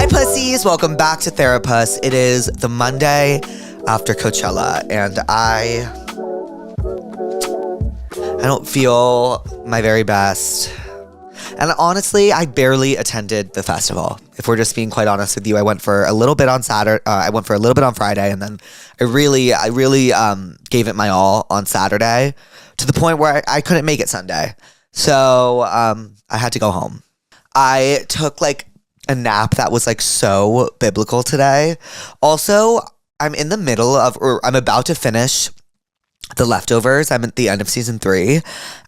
Hi pussies, welcome back to Therapuss. It is the Monday after Coachella and I don't feel my very best. And honestly, I barely attended the festival. If we're just being quite honest with you, I went for a little bit on Saturday. I went for a little bit on Friday, and then I really gave it my all on Saturday to the point where I couldn't make it Sunday. So I had to go home. I took like a nap that was like so biblical today. Also, I'm in the middle of, or I'm about to finish The Leftovers. I'm at the end of season 3.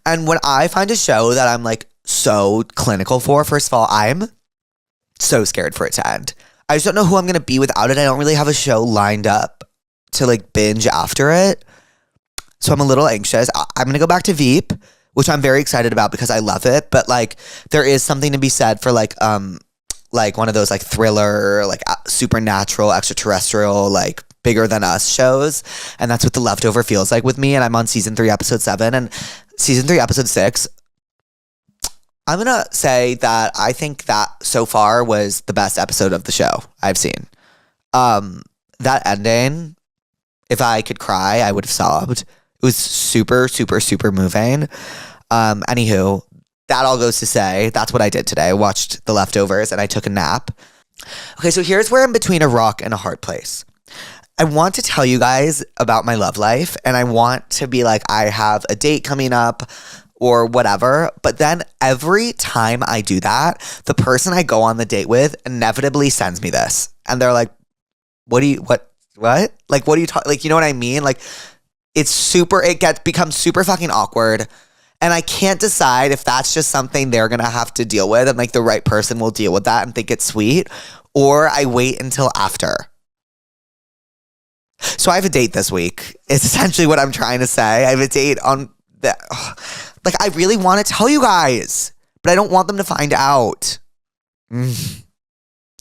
And when I find a show that I'm like so clinical for, first of all, I'm so scared for it to end. I just don't know who I'm going to be without it. I don't really have a show lined up to like binge after it. So I'm a little anxious. I'm going to go back to Veep, which I'm very excited about because I love it. But like there is something to be said for like one of those like thriller, like supernatural, extraterrestrial, like bigger than us shows. And that's what The Leftover feels like with me. And I'm on season 3, episode 7 and season 3, episode 6. I'm going to say that I think that so far was the best episode of the show I've seen. That ending, if I could cry, I would have sobbed. It was super, super, super moving. Anywho, that all goes to say, that's what I did today. I watched The Leftovers and I took a nap. Okay, so here's where I'm between a rock and a hard place. I want to tell you guys about my love life and I want to be like, I have a date coming up or whatever. But then every time I do that, the person I go on the date with inevitably sends me this. And they're like, what? Like, what are you talking? Like, you know what I mean? Like, it becomes super fucking awkward. And I can't decide if that's just something they're going to have to deal with and like the right person will deal with that and think it's sweet, or I wait until after. So I have a date this week. It's essentially what I'm trying to say. I have a date on that. Like, I really want to tell you guys, but I don't want them to find out.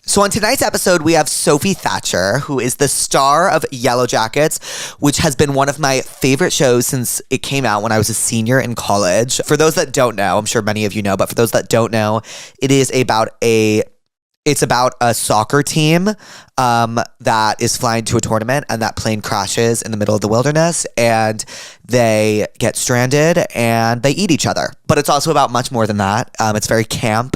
So on tonight's episode, we have Sophie Thatcher, who is the star of Yellow Jackets, which has been one of my favorite shows since it came out when I was a senior in college. For those that don't know, I'm sure many of you know, but for those that don't know, it's about a soccer team that is flying to a tournament and that plane crashes in the middle of the wilderness and they get stranded and they eat each other. But it's also about much more than that. It's very camp.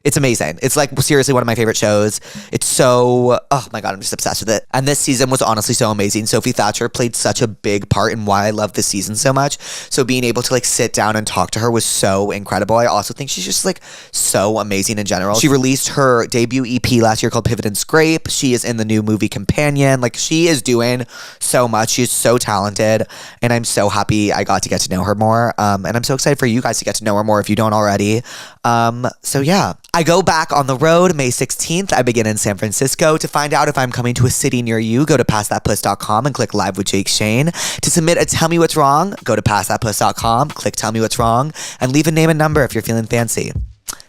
It's amazing. It's like seriously one of my favorite shows. It's so, oh my God, I'm just obsessed with it. And this season was honestly so amazing. Sophie Thatcher played such a big part in why I love this season so much. So being able to like sit down and talk to her was so incredible. I also think she's just like so amazing in general. She released her debut EP last year called Pivot and Scrape. She is in the new movie Companion. Like she is doing so much. She is so talented. And I'm so happy I got to get to know her more. And I'm so excited for you guys to get to know her more if you don't already. So yeah. I go back on the road May 16th. I begin in San Francisco. To find out if I'm coming to a city near you, go to passthatpuss.com and click Live with Jake Shane. To submit a Tell Me What's Wrong, go to passthatpuss.com, click Tell Me What's Wrong, and leave a name and number if you're feeling fancy.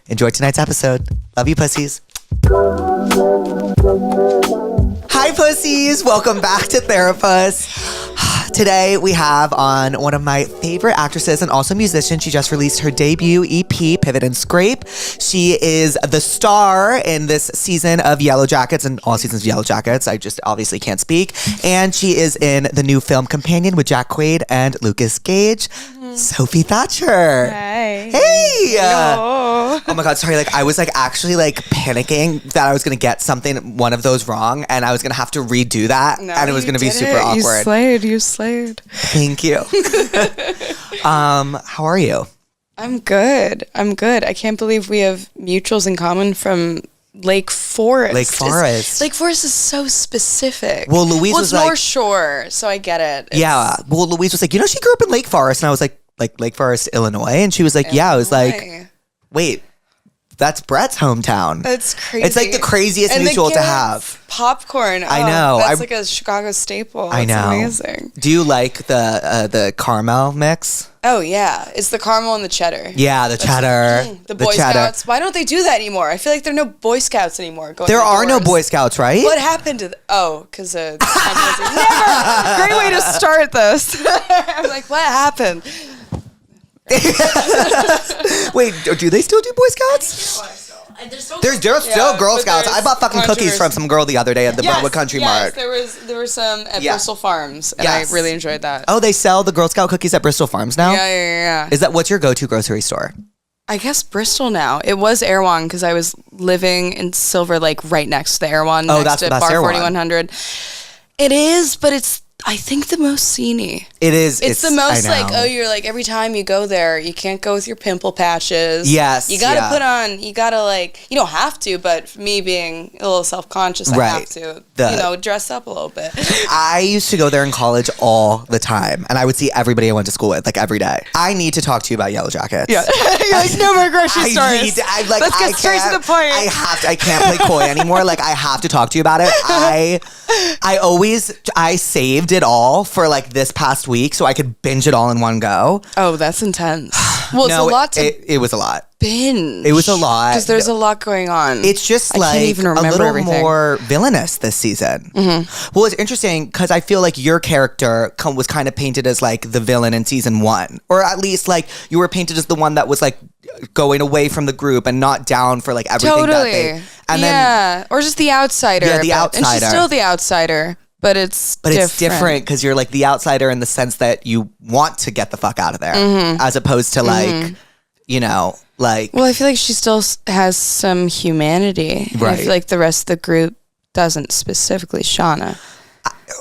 Enjoy tonight's episode. Love you, pussies. Hi, pussies. Welcome back to Therapuss. Today we have on one of my favorite actresses and also musician. She just released her debut EP, Pivot and Scrape. She is the star in this season of Yellow Jackets and all seasons of Yellow Jackets. I just obviously can't speak. And she is in the new film Companion with Jack Quaid and Lucas Gage. Sophie Thatcher. Hi. Hey. No. Oh my God, sorry. Like I was like actually like panicking that I was going to get one of those wrong and I was going to have to redo that and it was going to be super awkward. You slayed. Thank you. How are you? I'm good. I can't believe we have mutuals in common from Lake Forest. Lake Forest is so specific. Well, Louise was like, North Shore, so I get it. Yeah. Well, Louise was like, you know, she grew up in Lake Forest, and I was like Lake Forest, Illinois, and she was like, yeah. I was like, wait, that's Brett's hometown. That's crazy. It's like the craziest mutual to have. Popcorn. I know. That's like a Chicago staple. I know. It's amazing. Do you like the caramel mix? Oh yeah, it's the caramel and the cheddar. Yeah, the cheddar. The Boy Scouts. Why don't they do that anymore? I feel like there are no Boy Scouts anymore. There are no Boy Scouts, right? What happened to because never. Great way to start this. I'm like, what happened? Wait, do they still do Boy Scouts? There's still Girl but Scouts. there's I bought fucking cookies from some girl the other day at the Brentwood Country Mart. There were some at Yeah. Bristol Farms, and Yes. I really enjoyed that. Oh, they sell the Girl Scout cookies at Bristol Farms now? Yeah. Is that what's your go-to grocery store? I guess Bristol now. It was Erewhon because I was living in Silver Lake right next to the Erewhon. Oh, next that's to the best Bar Erewhon. 4100. It is, but it's, I think, the most sceney. It is. It's the most I know. like, oh, you're like, every time you go there, you can't go with your pimple patches. Yes, You gotta yeah. put on, you gotta like, you don't have to, but me being a little self-conscious, I Right. have to, dress up a little bit. I used to go there in college all the time, and I would see everybody I went to school with, like every day. I need to talk to you about Yellow Jackets. Yeah. You're like, no more grocery stores. Let's get straight to the point. I can't play coy anymore. Like, I have to talk to you about it. I saved it all for like this past week so I could binge it all in one go. Oh, that's intense. Well, it's a lot to it was a lot. binge. It was a lot. Because there's a lot going on. It's just I like can't even a remember little everything. more villainous this season. Mm-hmm. Well, it's interesting because I feel like your character was kind of painted as like the villain in season 1, or at least like you were painted as the one that was like going away from the group and not down for like everything. Totally. Then or just the outsider. Yeah, the And she's outsider. still the outsider, but it's it's different because you're like the outsider in the sense that you want to get the fuck out of there, as opposed to like, like. Well, I feel like she still has some humanity. And I Right. feel like the rest of the group doesn't, specifically Shauna.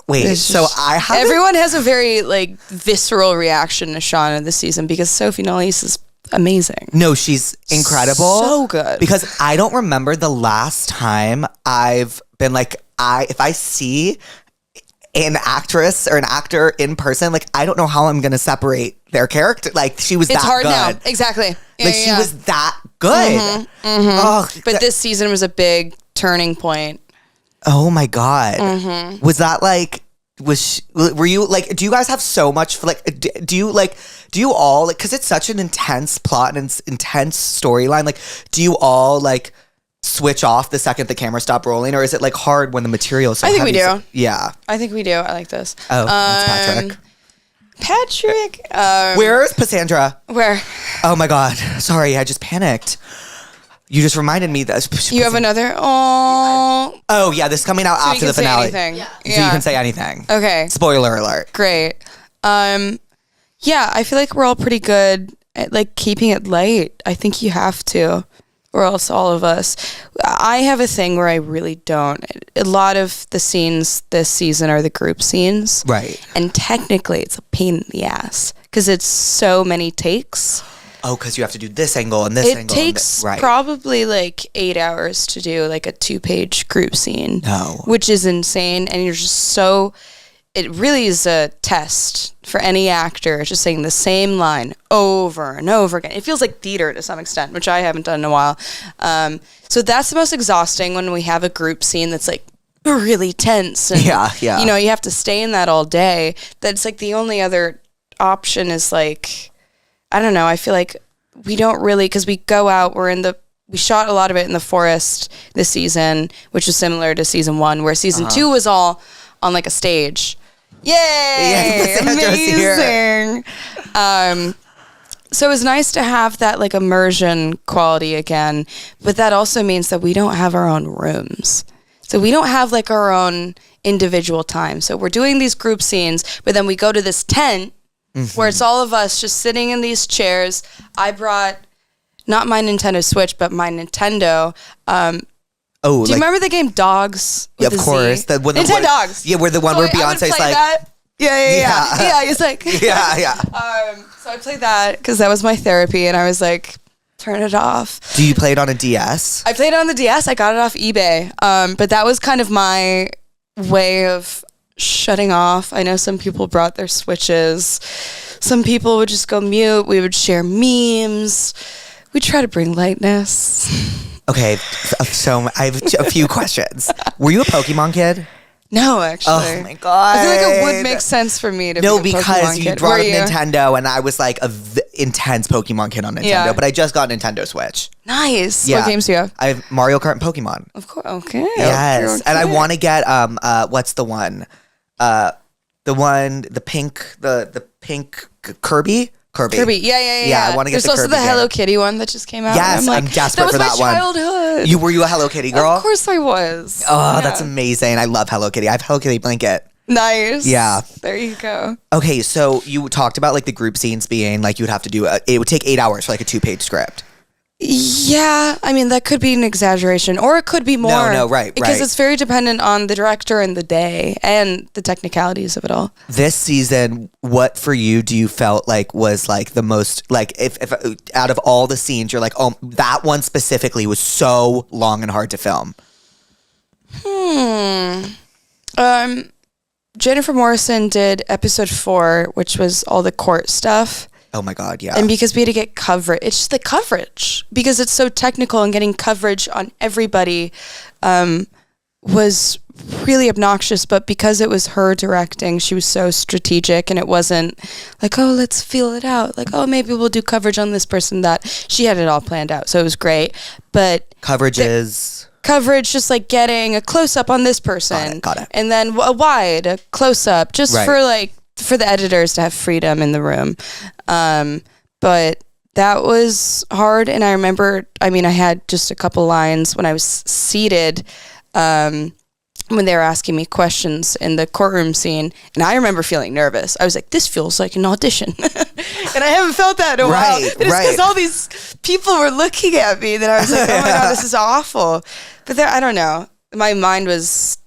Wait, It's so just- I have everyone has a very like visceral reaction to Shauna this season because Sophie Nolise is amazing. No, she's incredible. So good. Because I don't remember the last time I've been like, if I see an actress or an actor in person, like I don't know how I'm gonna separate their character. Like she was It's that hard good. now. Exactly. Yeah, Like she yeah. was that good. Oh, But this season was a big turning point. oh my God. Mm-hmm. Was that like, were you like, do you guys have so much, like, do you all, like, because it's such an intense plot and intense storyline, like, do you all, like, switch off the second the camera stopped rolling, or is it, like, hard when the material is so I think we heavy? do. Yeah. I think we do. I like this. Oh, that's Patrick. Where's Cassandra? Where? Oh, my God. Sorry, I just panicked. You just reminded me that. You have another? Oh. Oh, yeah, this is coming out So you after can the say finale. anything. So you can say anything. Okay. Spoiler alert. Great. Yeah, I feel like we're all pretty good at like keeping it light. I think you have to, or else all of us. I have a thing where I really don't. A lot of the scenes this season are the group scenes. Right. And technically it's a pain in the ass because it's so many takes. Oh, because you have to do this angle and this It angle. takes right. probably like 8 hours to do like a 2-page group scene. No. Which is insane. And you're just so, it really is a test for any actor, just saying the same line over and over again. It feels like theater to some extent, which I haven't done in a while. So that's the most exhausting when we have a group scene that's like really tense. And, Yeah. you know, you have to stay in that all day. That's like the only other option is like, I don't know. I feel like we don't really, because we go out, we shot a lot of it in the forest this season, which is similar to season 1, where season 2 was all on like a stage. Yay! Yeah, Cassandra's here. Amazing. So it was nice to have that like immersion quality again, but that also means that we don't have our own rooms. So we don't have like our own individual time. So we're doing these group scenes, but then we go to this tent where it's all of us just sitting in these chairs. I brought not my Nintendo Switch, but my Nintendo. Oh, Do you remember the game Dogs? Yeah, with of a course. Z? When Nintendo Dogs. Yeah, where the one So where I would Beyonce's play like. that. Yeah. Yeah, it's like. Yeah. So I played that because that was my therapy, and I was like, turn it off. Do you play it on a DS? I played it on the DS. I got it off eBay. But that was kind of my way of shutting off. I know some people brought their Switches. Some people would just go mute. We would share memes. We try to bring lightness. Okay, so I have a few questions. Were you a Pokemon kid? No, actually. Oh my God. I feel like it would make sense for me to be a because Pokemon you kid. brought Were up you? Nintendo, and I was like intense Pokemon kid on Nintendo, Yeah. but I just got Nintendo Switch. Nice. Yeah. What games do you have? I have Mario Kart and Pokemon. Of course. Okay. Yes, okay. and I want to get what's the one? The pink Kirby Kirby. Yeah. I want to get There's the also Kirby the game. Hello Kitty one that just came out. Yes, I'm I'm desperate for that was my one. childhood. Were you a Hello Kitty girl? Of course I was. Oh, that's amazing. I love Hello Kitty. I have Hello Kitty blanket. Nice. Yeah. There you go. Okay, so you talked about like the group scenes being like you would have to do it would take 8 hours for like a 2-page script. Yeah, I mean that could be an exaggeration, or it could be more. No, right. Because it's very dependent on the director and the day and the technicalities of it all. This season, what for you do you felt like was like the most like if out of all the scenes you're like, oh, that one specifically was so long and hard to film? Jennifer Morrison did episode 4, which was all the court stuff. Oh my God, yeah. And because we had to get coverage, it's just the coverage because it's so technical, and getting coverage on everybody was really obnoxious. But because it was her directing, she was so strategic, and it wasn't like, oh, let's feel it out. Like, oh, maybe we'll do coverage on this person. That she had it all planned out, so it was great. But coverage, just like getting a close up on this person, got it. And then a wide, a close up, just right. for the editors to have freedom in the room. But that was hard. And I remember, I had just a couple lines when I was seated, when they were asking me questions in the courtroom scene. And I remember feeling nervous. I was like, this feels like an audition. And I haven't felt that in a while. But it's because all these people were looking at me that I was like, oh my God, this is awful. But I don't know. My mind was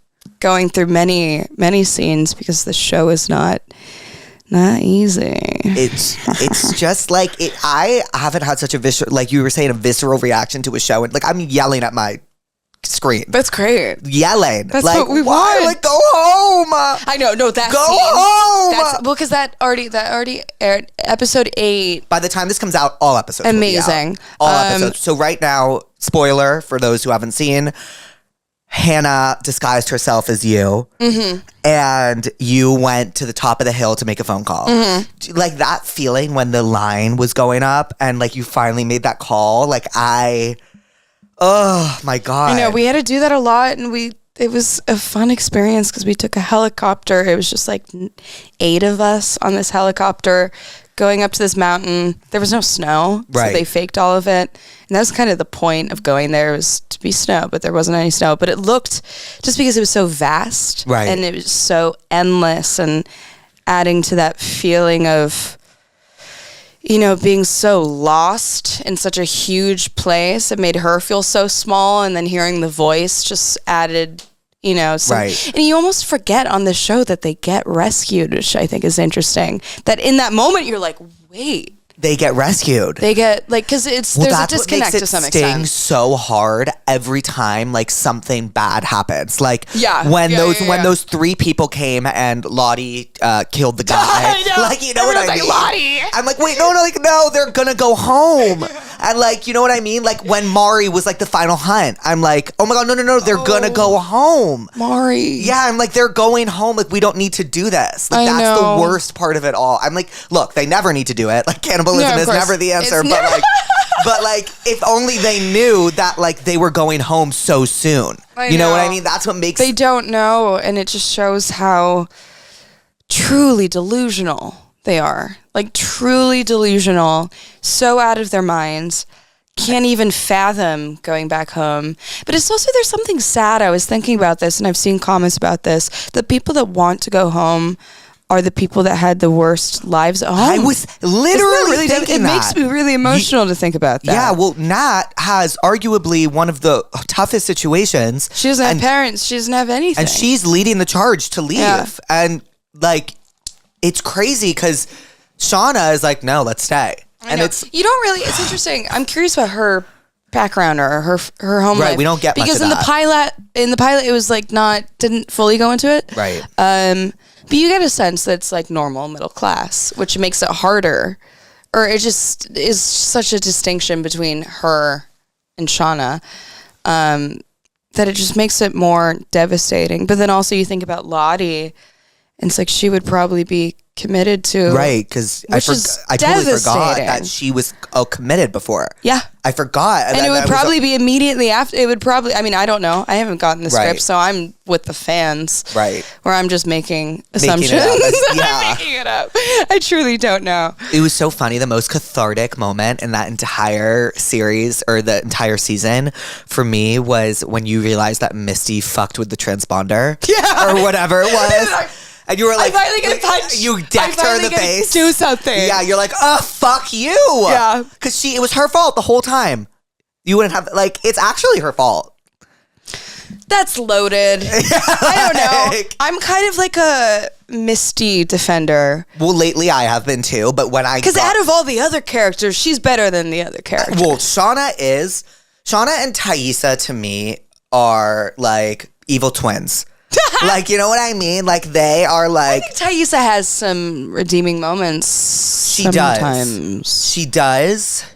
going through many, many scenes because the show is not easy. It's just like I haven't had such a visceral, like you were saying, a visceral reaction to a show, and like I'm yelling at my screen. That's great. Yelling. That's like, what we why? want. Like, go home. I know. No, that go scene, home. Well, because that already aired. Episode 8. By the time this comes out, all episodes will be amazing. out. All episodes. So right now, spoiler for those who haven't seen, Hannah disguised herself as you, and you went to the top of the hill to make a phone call. Like that feeling when the line was going up and like you finally made that call. Like oh my God. We had to do that a lot, and it was a fun experience because we took a helicopter. It was just like 8 of us on this helicopter going up to this mountain. There was no snow, so they faked all of it. And that was kind of the point of going there, was to be snow, but there wasn't any snow. But it looked, just because it was so vast, and it was so endless, and adding to that feeling of, being so lost in such a huge place, it made her feel so small. And then hearing the voice just added, and you almost forget on the show that they get rescued, which I think is interesting. That in that moment, you're like, wait. They get rescued. They get, because there's a disconnect to some extent. What makes it sting so hard every time, like, something bad happens. Like, when those 3 people came and Lottie killed the guy. I know. Like, you know what I mean? Lottie. I'm like, wait, no, they're gonna go home. And, like, you know what I mean? Like, when Mari was, like, the final hunt, I'm like, oh my God, no, they're gonna go home. Mari. Yeah, I'm like, they're going home. Like, we don't need to do this. Like, that's the worst part of it all. I'm like, look, they never need to do it. Like, cannibalism is never the answer, but like if only they knew that like they were going home so soon. You know what I mean? That's what makes they don't know, and it just shows how truly delusional they are. Like truly delusional, so out of their minds, can't even fathom going back home. But it's also, there's something sad. I was thinking about this, and I've seen comments about this. The people that want to go home are the people that had the worst lives at home. I was literally thinking that. It makes me really emotional to think about that. Yeah, well, Nat has arguably one of the toughest situations. She doesn't have parents. She doesn't have anything. And she's leading the charge to leave. Yeah. And, like, it's crazy because Shauna is like, no, let's stay. And it's interesting. I'm curious about her background or her home life. Right, we don't get much of that. Because in the pilot, it was like didn't fully go into it. Right. But you get a sense that it's like normal middle class, which makes it harder. Or it just is such a distinction between her and Shauna, that it just makes it more devastating. But then also you think about Lottie, and it's like she would probably be committed to. Right, because I totally forgot that she was committed before. Yeah. I forgot. And it would probably be immediately after. It would probably, I mean, I don't know. I haven't gotten the script, so I'm with the fans. Right. Where I'm just making assumptions. I'm making it up. I truly don't know. It was so funny. The most cathartic moment in that entire series or the entire season for me was when you realized that Misty fucked with the transponder. Yeah. Or whatever it was. And you were like, I'm finally gonna punch. You decked her in the face. Do something. Yeah, you're like, oh, fuck you. Yeah. Because it was her fault the whole time. You wouldn't have, it's actually her fault. That's loaded. I don't know. I'm kind of like a Misty defender. Well, lately I have been too, but when because out of all the other characters, she's better than the other characters. Well, Shauna and Taissa to me are like evil twins. You know what I mean? They are like... I think Taissa has some redeeming moments. She does.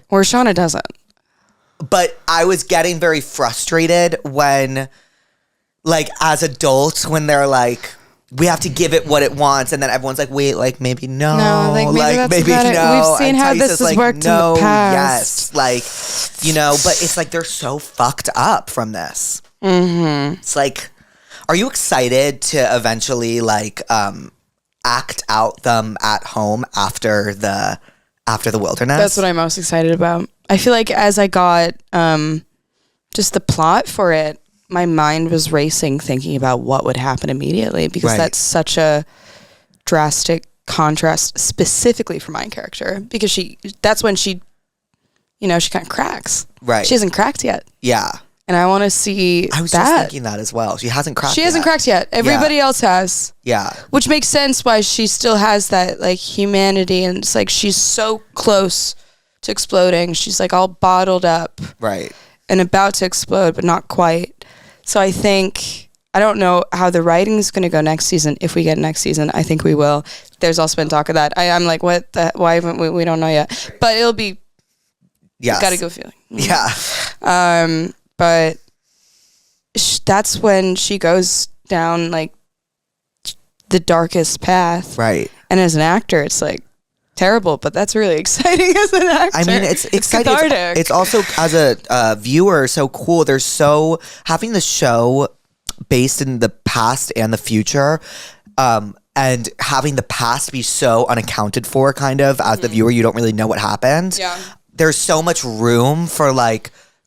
Or Shauna doesn't. But I was getting very frustrated when, as adults, when they're like, we have to give it what it wants, and then everyone's like, wait, maybe no. No, maybe that's maybe about no. We've seen how this has worked in the past. Yes. But it's they're so fucked up from this. Mm-hmm. It's are you excited to eventually act out them at home after the wilderness? That's what I'm most excited about. I feel like as I got just the plot for it, my mind was racing thinking about what would happen immediately because that's such a drastic contrast specifically for my character because that's when she kind of cracks. Right. She hasn't cracked yet. Yeah. And I want to see I was just thinking that as well. She hasn't cracked yet. Cracked yet. Everybody else has. Yeah. Which makes sense why she still has that humanity and it's she's so close to exploding. She's all bottled up. Right. And about to explode, but not quite. So I think, I don't know how the writing is going to go next season. If we get next season, I think we will. There's also been talk of that. I'm like, why haven't we don't know yet. But it'll be, got a good feeling. Yeah. But that's when she goes down the darkest path. Right. And as an actor, it's terrible, but that's really exciting as an actor. I mean, it's exciting. Cathartic. It's also as a viewer so cool. Having the show based in the past and the future, and having the past be so unaccounted for, kind of as the viewer, you don't really know what happened. Yeah. There's so much room for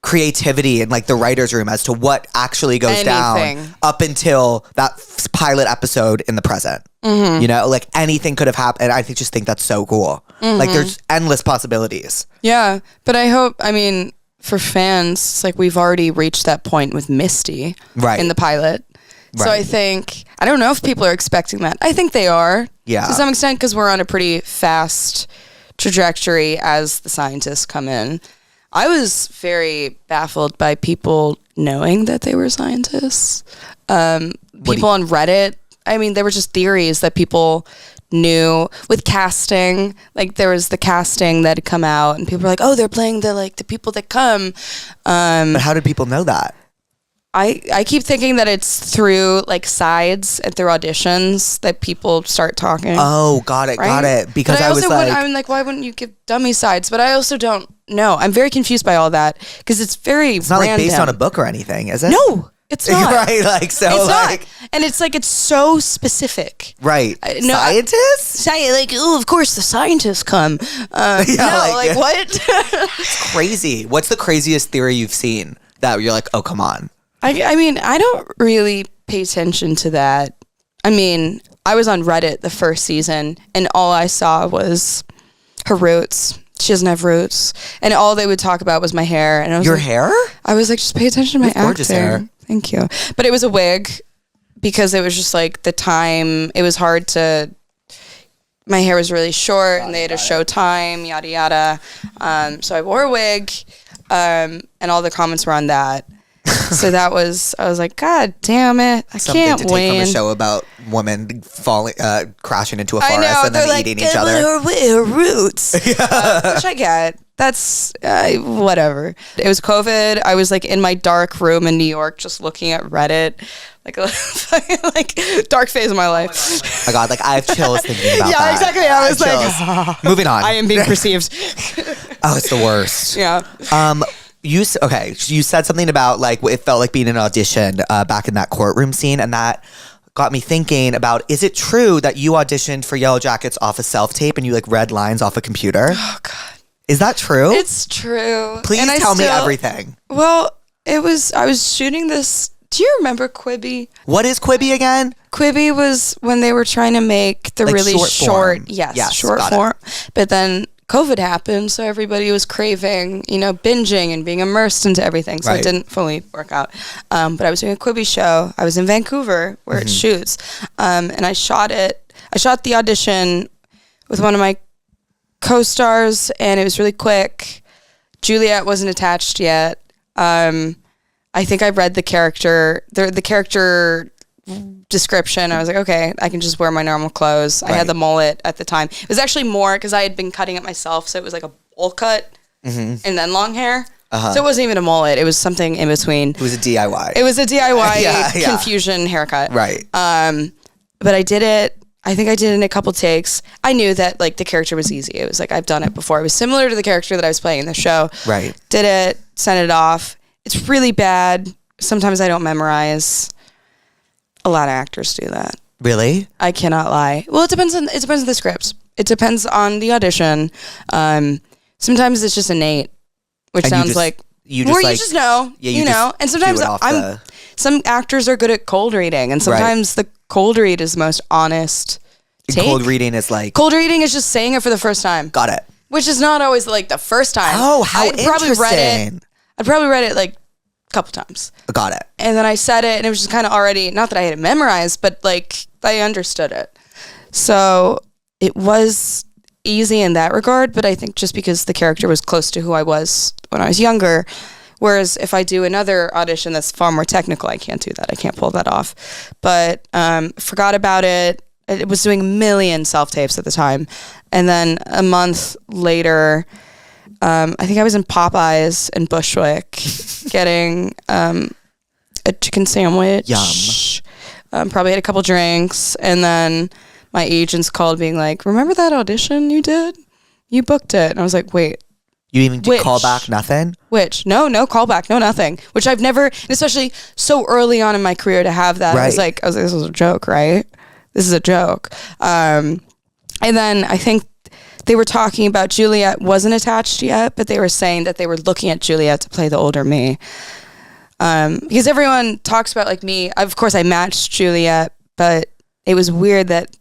creativity in the writer's room as to what actually goes down up until that pilot episode in the present. Mm-hmm. Anything could have happened. I just think that's so cool. Mm-hmm. There's endless possibilities. Yeah, but I hope, for fans, it's we've already reached that point with Misty in the pilot. Right. So I think, I don't know if people are expecting that. I think they are. Yeah. To some extent, because we're on a pretty fast trajectory as the scientists come in. I was very baffled by people knowing that they were scientists. People on Reddit, there were just theories that people knew with casting. There was the casting that had come out and people were like, oh, they're playing the people that come. But how did people know that? I keep thinking that it's through sides and through auditions that people start talking. Oh, got it. Because I was I'm why wouldn't you give dummy sides? But I also don't know. I'm very confused by all that because it's not random. Based on a book or anything, is it? No, it's not. Right, it's not. And it's it's so specific. Right. No, scientists? Of course the scientists come. What? It's crazy. What's the craziest theory you've seen that you're oh, come on? I don't really pay attention to that. I was on Reddit the first season and all I saw was her roots. She doesn't have roots. And all they would talk about was my hair. And I was hair? I was just pay attention to my gorgeous hair. Thank you. But it was a wig because it was just the time. It was hard to... My hair was really short and they had a show time, yada, yada. So I wore a wig and all the comments were on that. So I was like, God damn it, I Something can't to take win. from a show about women falling, crashing into a I forest know, and then they're eating like, each other. Her roots, which I get. That's whatever. It was COVID. I was like in my dark room in New York, just looking at Reddit, like dark phase of my life. Oh my God, like I have chills thinking about that. Yeah, exactly. I was like, moving on. I am being perceived. Oh, it's the worst. Yeah. You said something about like it felt like being in an audition back in that courtroom scene, and that got me thinking about, is it true that you auditioned for Yellow Jackets off a self-tape and you like read lines off a computer? Oh God. Is that true? It's true. Please tell me everything. Well, I was shooting this. Do you remember Quibi? What is Quibi again? Quibi was when they were trying to make the Like really short form. short form. But then COVID happened, so everybody was craving, binging and being immersed into everything. So Right. it didn't fully work out. But I was doing a Quibi show. I was in Vancouver where it shoots. And I shot it. I shot the audition with one of my co-stars, and it was really quick. Juliet wasn't attached yet. I think I read the character description. I was like, okay, I can just wear my normal clothes. I had the mullet at the time. It was actually more because I had been cutting it myself, so it was like a bowl cut and then long hair. So it wasn't even a mullet. It was something in between. It was a DIY. It was a DIY Yeah. confusion haircut. Right. But I did it. I think I did it in a couple takes. I knew that like the character was easy. It was like, I've done it before. It was similar to the character that I was playing in the show. Right. Did it, sent it off. It's really bad. Sometimes I don't memorize. A lot of actors do that. Really? I cannot lie. Well, it depends on the scripts. It depends on the audition. Sometimes it's just innate, which And sounds like you just know. Yeah, you know. And sometimes some actors are good at cold reading, and sometimes the cold read is the most honest take. Cold reading is like Cold reading is just saying it for the first time. Got it. Which is not always like the first time. Oh, how I'd probably interesting. read it like a couple times. Got it. And then I said it, and it was just kind of already, not that I had it memorized, but like I understood it. So it was easy in that regard, but I think just because the character was close to who I was when I was younger. Whereas if I do another audition that's far more technical, I can't do that. I can't pull that off. But forgot about it. It was doing a million self-tapes at the time. And then a month later, I think I was in Popeyes in Bushwick getting a chicken sandwich. Yum. Probably had a couple drinks. And then my agents called being like, remember that audition you did? You booked it. And I was like, wait. You even did Which? callback, nothing? Which? No callback, no nothing. Which I've never, and especially so early on in my career to have that. Right. I was like, this is a joke, right? This is a joke. And then I think they were talking about Juliet wasn't attached yet, but they were saying that they were looking at Juliet to play the older me. Because everyone talks about like me. Of course, I matched Juliet, but it was weird that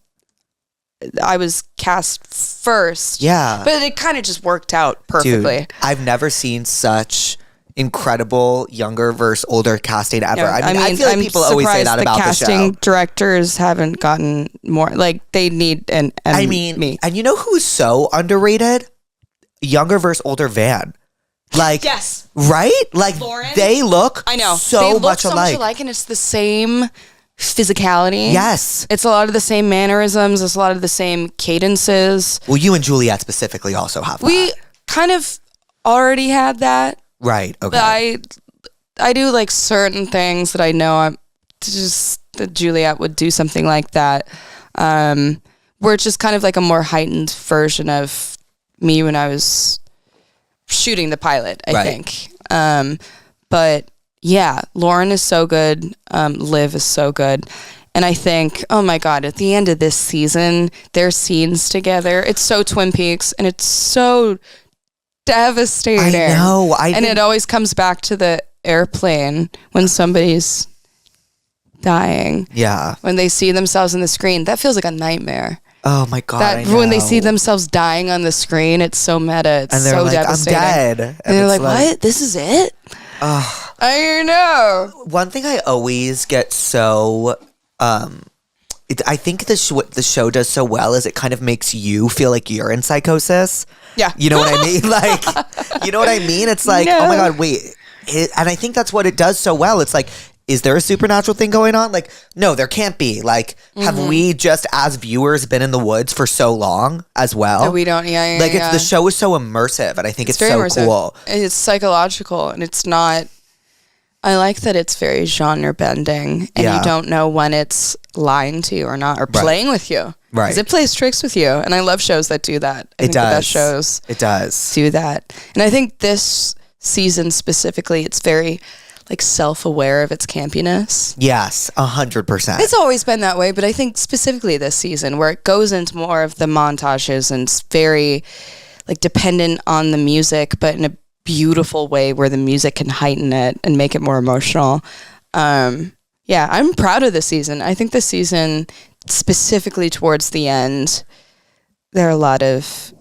I was cast first. Yeah. But it kind of just worked out perfectly. Dude, I've never seen such incredible younger versus older casting ever. No, I feel like I'm people always say that about the casting show. directors haven't gotten more, like they need me. And you know who's so underrated? Younger versus older Van. Like, Yes. right? Like, Lauren? they look I know. so They look much so alike. much alike, and it's the same physicality. Yes. It's a lot of the same mannerisms. It's a lot of the same cadences. Well, you and Juliet specifically also have that. We kind of already had that. Right. Okay. But I do like certain things that I know that Juliet would do something like that. Where it's just kind of like a more heightened version of me when I was shooting the pilot, I think. But yeah, Lauren is so good. Liv is so good. And I think, oh my God, at the end of this season, their scenes together, it's so Twin Peaks and it's so devastating. I know. And it always comes back to the airplane when somebody's dying. Yeah. When they see themselves on the screen, that feels like a nightmare. Oh my God. That when they see themselves dying on the screen, it's so meta. It's and they're so like, devastating. I'm dead. And they're like, what? This is it? I know. One thing I always get so I think what the show does so well is it kind of makes you feel like you're in psychosis. Yeah. You know what I mean? Like, you know what I mean? It's like, No. oh my God, wait. And I think that's what it does so well. It's like, is there a supernatural thing going on? Like, no, there can't be. Like, have we just as viewers been in the woods for so long as well? That we don't, Like, the show is so immersive, and I think it's very so immersive. cool. It's psychological, and it's not. I like that it's very genre bending, and you don't know when it's lying to you or not, or playing with you. Right. Because it plays tricks with you, and I love shows that do that. I think the best shows do that. And I think this season specifically, it's very like self-aware of its campiness. Yes, 100%. It's always been that way, but I think specifically this season where it goes into more of the montages and it's very like dependent on the music, but in a beautiful way where the music can heighten it and make it more emotional. Yeah, I'm proud of this season. I think this season, specifically towards the end, there are a lot of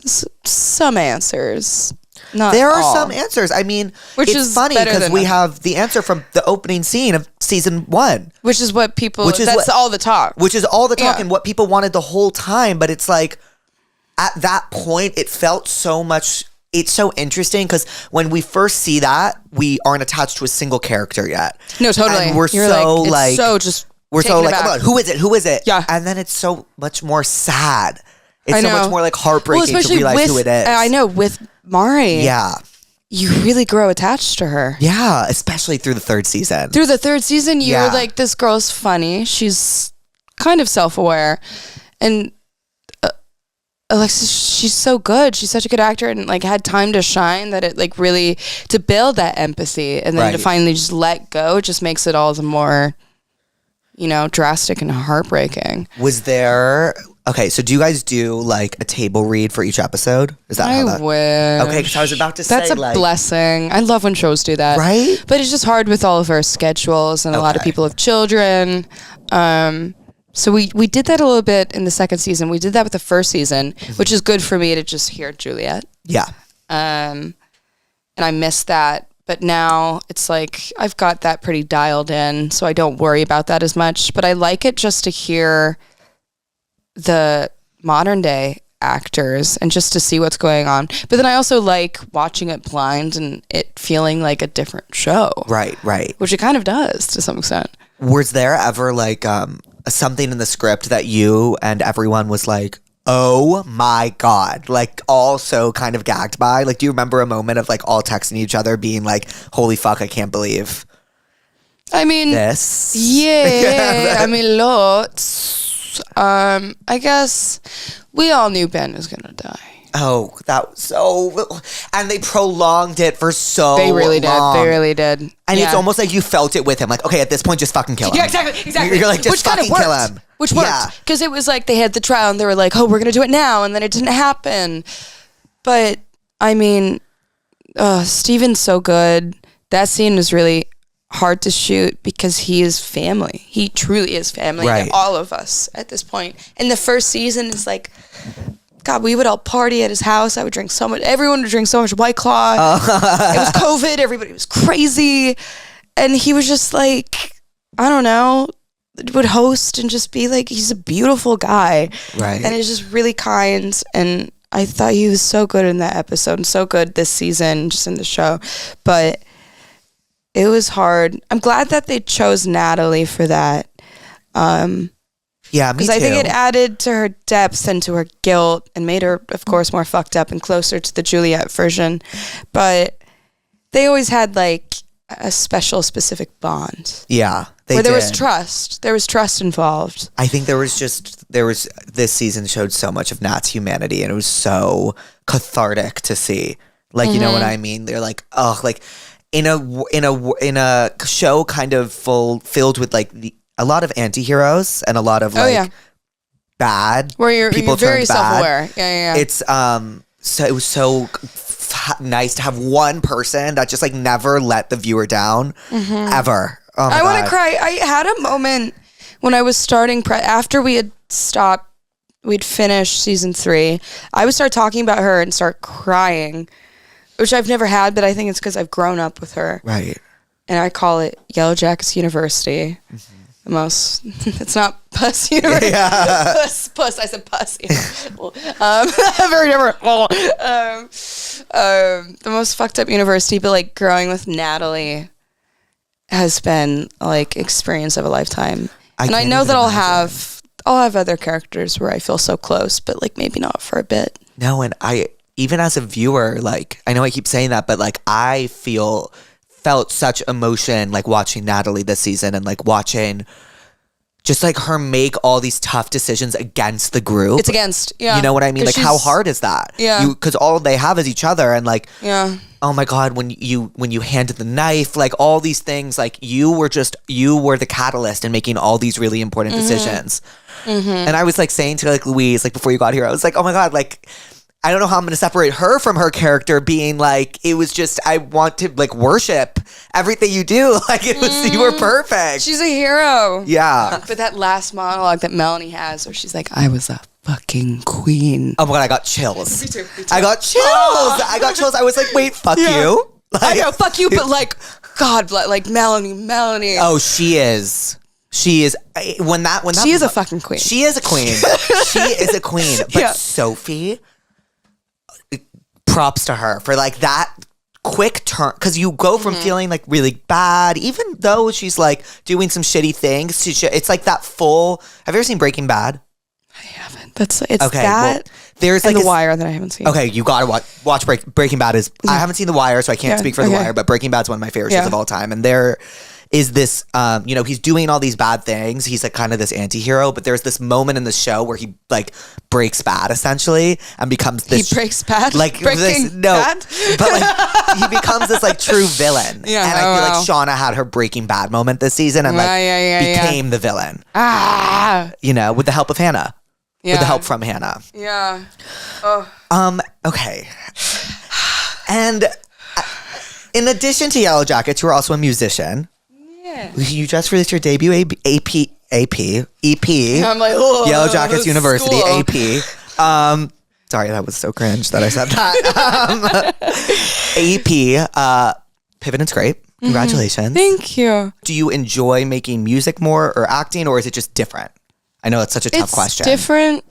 some answers. There are some answers. I mean, it's funny because we have the answer from the opening scene of season 1. Which is what people, that's all the talk. Which is all the talk and what people wanted the whole time. But it's like, at that point, it felt so much, it's so interesting because when we first see that, we aren't attached to a single character yet. No, totally. And we're so like, oh, who is it? Who is it? Yeah. And then it's so much more sad. It's so much more like heartbreaking to realize who it is. I know, with Mari. Yeah. You really grow attached to her. Yeah, especially through the 3rd season. Through the 3rd season, you're like, this girl's funny. She's kind of self-aware. And Alexis, she's so good. She's such a good actor and like had time to shine that it like really, to build that empathy and then to finally just let go, just makes it all the more, you know, drastic and heartbreaking. Was there... Okay, so do you guys do like a table read for each episode? Is that how that? I wish. Okay, because I was about to say that's a blessing. I love when shows do that, right? But it's just hard with all of our schedules and a lot of people have children. So we did that a little bit in the 2nd season. We did that with the 1st season, which is good for me to just hear Juliet. Yeah. And I missed that, but now it's like I've got that pretty dialed in, so I don't worry about that as much. But I like it just to hear the modern day actors and just to see what's going on. But then I also like watching it blind and it feeling like a different show. Right. Which it kind of does to some extent. Was there ever like something in the script that you and everyone was like, oh my God, like also kind of gagged by? Like, do you remember a moment of like all texting each other being like, holy fuck, I can't believe this? Yeah. I mean, lots. I guess we all knew Ben was gonna die. Oh, that was so... And they prolonged it for so long. They really did. And it's almost like you felt it with him. Like, okay, at this point, just fucking kill him. Yeah, exactly. You're like, just fucking kill him. Which worked. Because it was like they had the trial and they were like, oh, we're going to do it now. And then it didn't happen. But, I mean, Steven's so good. That scene was really hard to shoot because he is family. He truly is family to all of us at this point. And the 1st season is like... God, we would all party at his house. I would drink so much. Everyone would drink so much White Claw. It was COVID. Everybody was crazy. And he was just like, I don't know, would host and just be like, he's a beautiful guy. Right. And he's just really kind. And I thought he was so good in that episode and so good this season, just in the show. But it was hard. I'm glad that they chose Natalie for that. Yeah, me too. Because I think it added to her depth and to her guilt and made her, of course, more fucked up and closer to the Juliet version. But they always had like a specific bond. Yeah, where there was trust. There was trust involved. I think this season showed so much of Nat's humanity, and it was so cathartic to see. Like, you know what I mean? They're like, oh, like in a show kind of filled with like a lot of anti-heroes and a lot of bad where you're very self-aware. Yeah. It's so it was so nice to have one person that just like never let the viewer down ever. Oh my I want God. to cry. I had a moment when I was starting after we had stopped, we'd finished season 3. I would start talking about her and start crying, which I've never had, but I think it's because I've grown up with her. Right. And I call it Yellow Jackets University. the most. It's not puss university. Yeah. Puss. I said puss. Very different. The most fucked up university, but like growing with Natalie has been like experience of a lifetime. And I know that I'll have other characters where I feel so close, but like maybe not for a bit. No, and I, even as a viewer, like, I know I keep saying that, but like I felt such emotion like watching Natalie this season and like watching just like her make all these tough decisions against the group. It's against, yeah. You know what I mean? Like, how hard is that? Yeah. Because all they have is each other, and like, yeah. Oh my God, when you handed the knife, like all these things, like you were the catalyst in making all these really important decisions. Mm-hmm. And I was like saying to like Louise, like before you got here, I was like, oh my God, like I don't know how I'm going to separate her from her character being like, it was just, I want to like worship everything you do. Like it was, you were perfect. She's a hero. Yeah. But that last monologue that Melanie has where she's like, I was a fucking queen. Oh my God, I got chills. Me too. I got chills. I got chills. I was like, wait, fuck you. Like, I know, fuck you, but like, God, like Melanie. Oh, she is. When that she is a fucking queen. She is a queen. She is a queen. But yeah. Sophie, props to her for like that quick turn, because you go from feeling like really bad, even though she's like doing some shitty things. It's like that full. Have you ever seen Breaking Bad? I haven't. It's okay, that. Well, there's and like The Wire that I haven't seen. Okay, you gotta watch Breaking Bad. I haven't seen The Wire, so I can't speak for The Wire. But Breaking Bad's one of my favorite shows of all time, and there is this, he's doing all these bad things. He's like kind of this anti-hero, but there's this moment in the show where he like breaks bad essentially and becomes this. He breaks bad? Like Breaking bad? But like he becomes this like true villain. Yeah, and I feel like Shauna had her Breaking Bad moment this season and became the villain. With the help of Hannah. Yeah. With the help from Hannah. Yeah. Oh. Okay. And in addition to Yellow Jackets, you are also a musician. Yeah. You just released your debut EP. I'm like, oh, Yellow Jackets University, cool. AP. Sorry, that was so cringe that I said that. AP. Pivot and Scrape. Congratulations. Thank you. Do you enjoy making music more or acting, or is it just different? I know it's such a tough question. It's different.